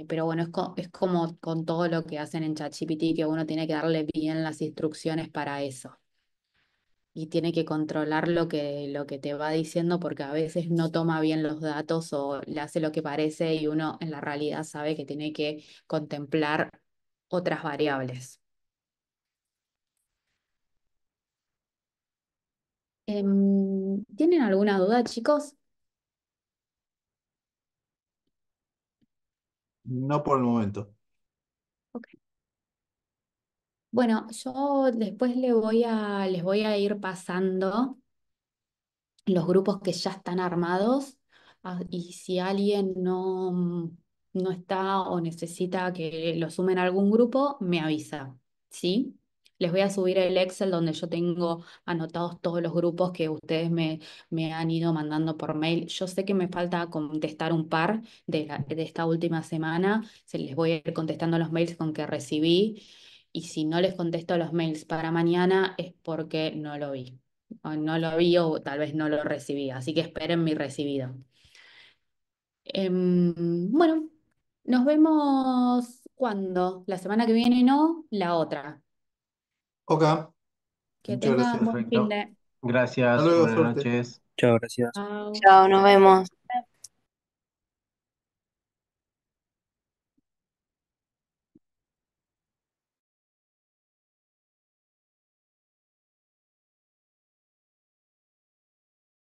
Pero bueno, es como con todo lo que hacen en ChatGPT, que uno tiene que darle bien las instrucciones para eso. Y tiene que controlar lo que te va diciendo porque a veces no toma bien los datos o le hace lo que parece y uno en la realidad sabe que tiene que contemplar otras variables. ¿Tienen alguna duda, chicos? No por el momento. Ok. Bueno, yo después les voy a ir pasando los grupos que ya están armados, y si alguien no está o necesita que lo sumen a algún grupo, me avisa, ¿sí? Les voy a subir el Excel donde yo tengo anotados todos los grupos que ustedes me han ido mandando por mail. Yo sé que me falta contestar un par de esta última semana. Se les voy a ir contestando los mails con que recibí. Y si no les contesto los mails para mañana es porque no lo vi. O no lo vi o tal vez no lo recibí. Así que esperen mi recibido. Bueno, nos vemos cuando, la semana que viene no, la otra. Ok, Que muchas tengan gracias. buen fin Perfecto. de... Hasta Gracias, luego, buenas suerte. noches. Chao, gracias. Chao. Chao, nos vemos.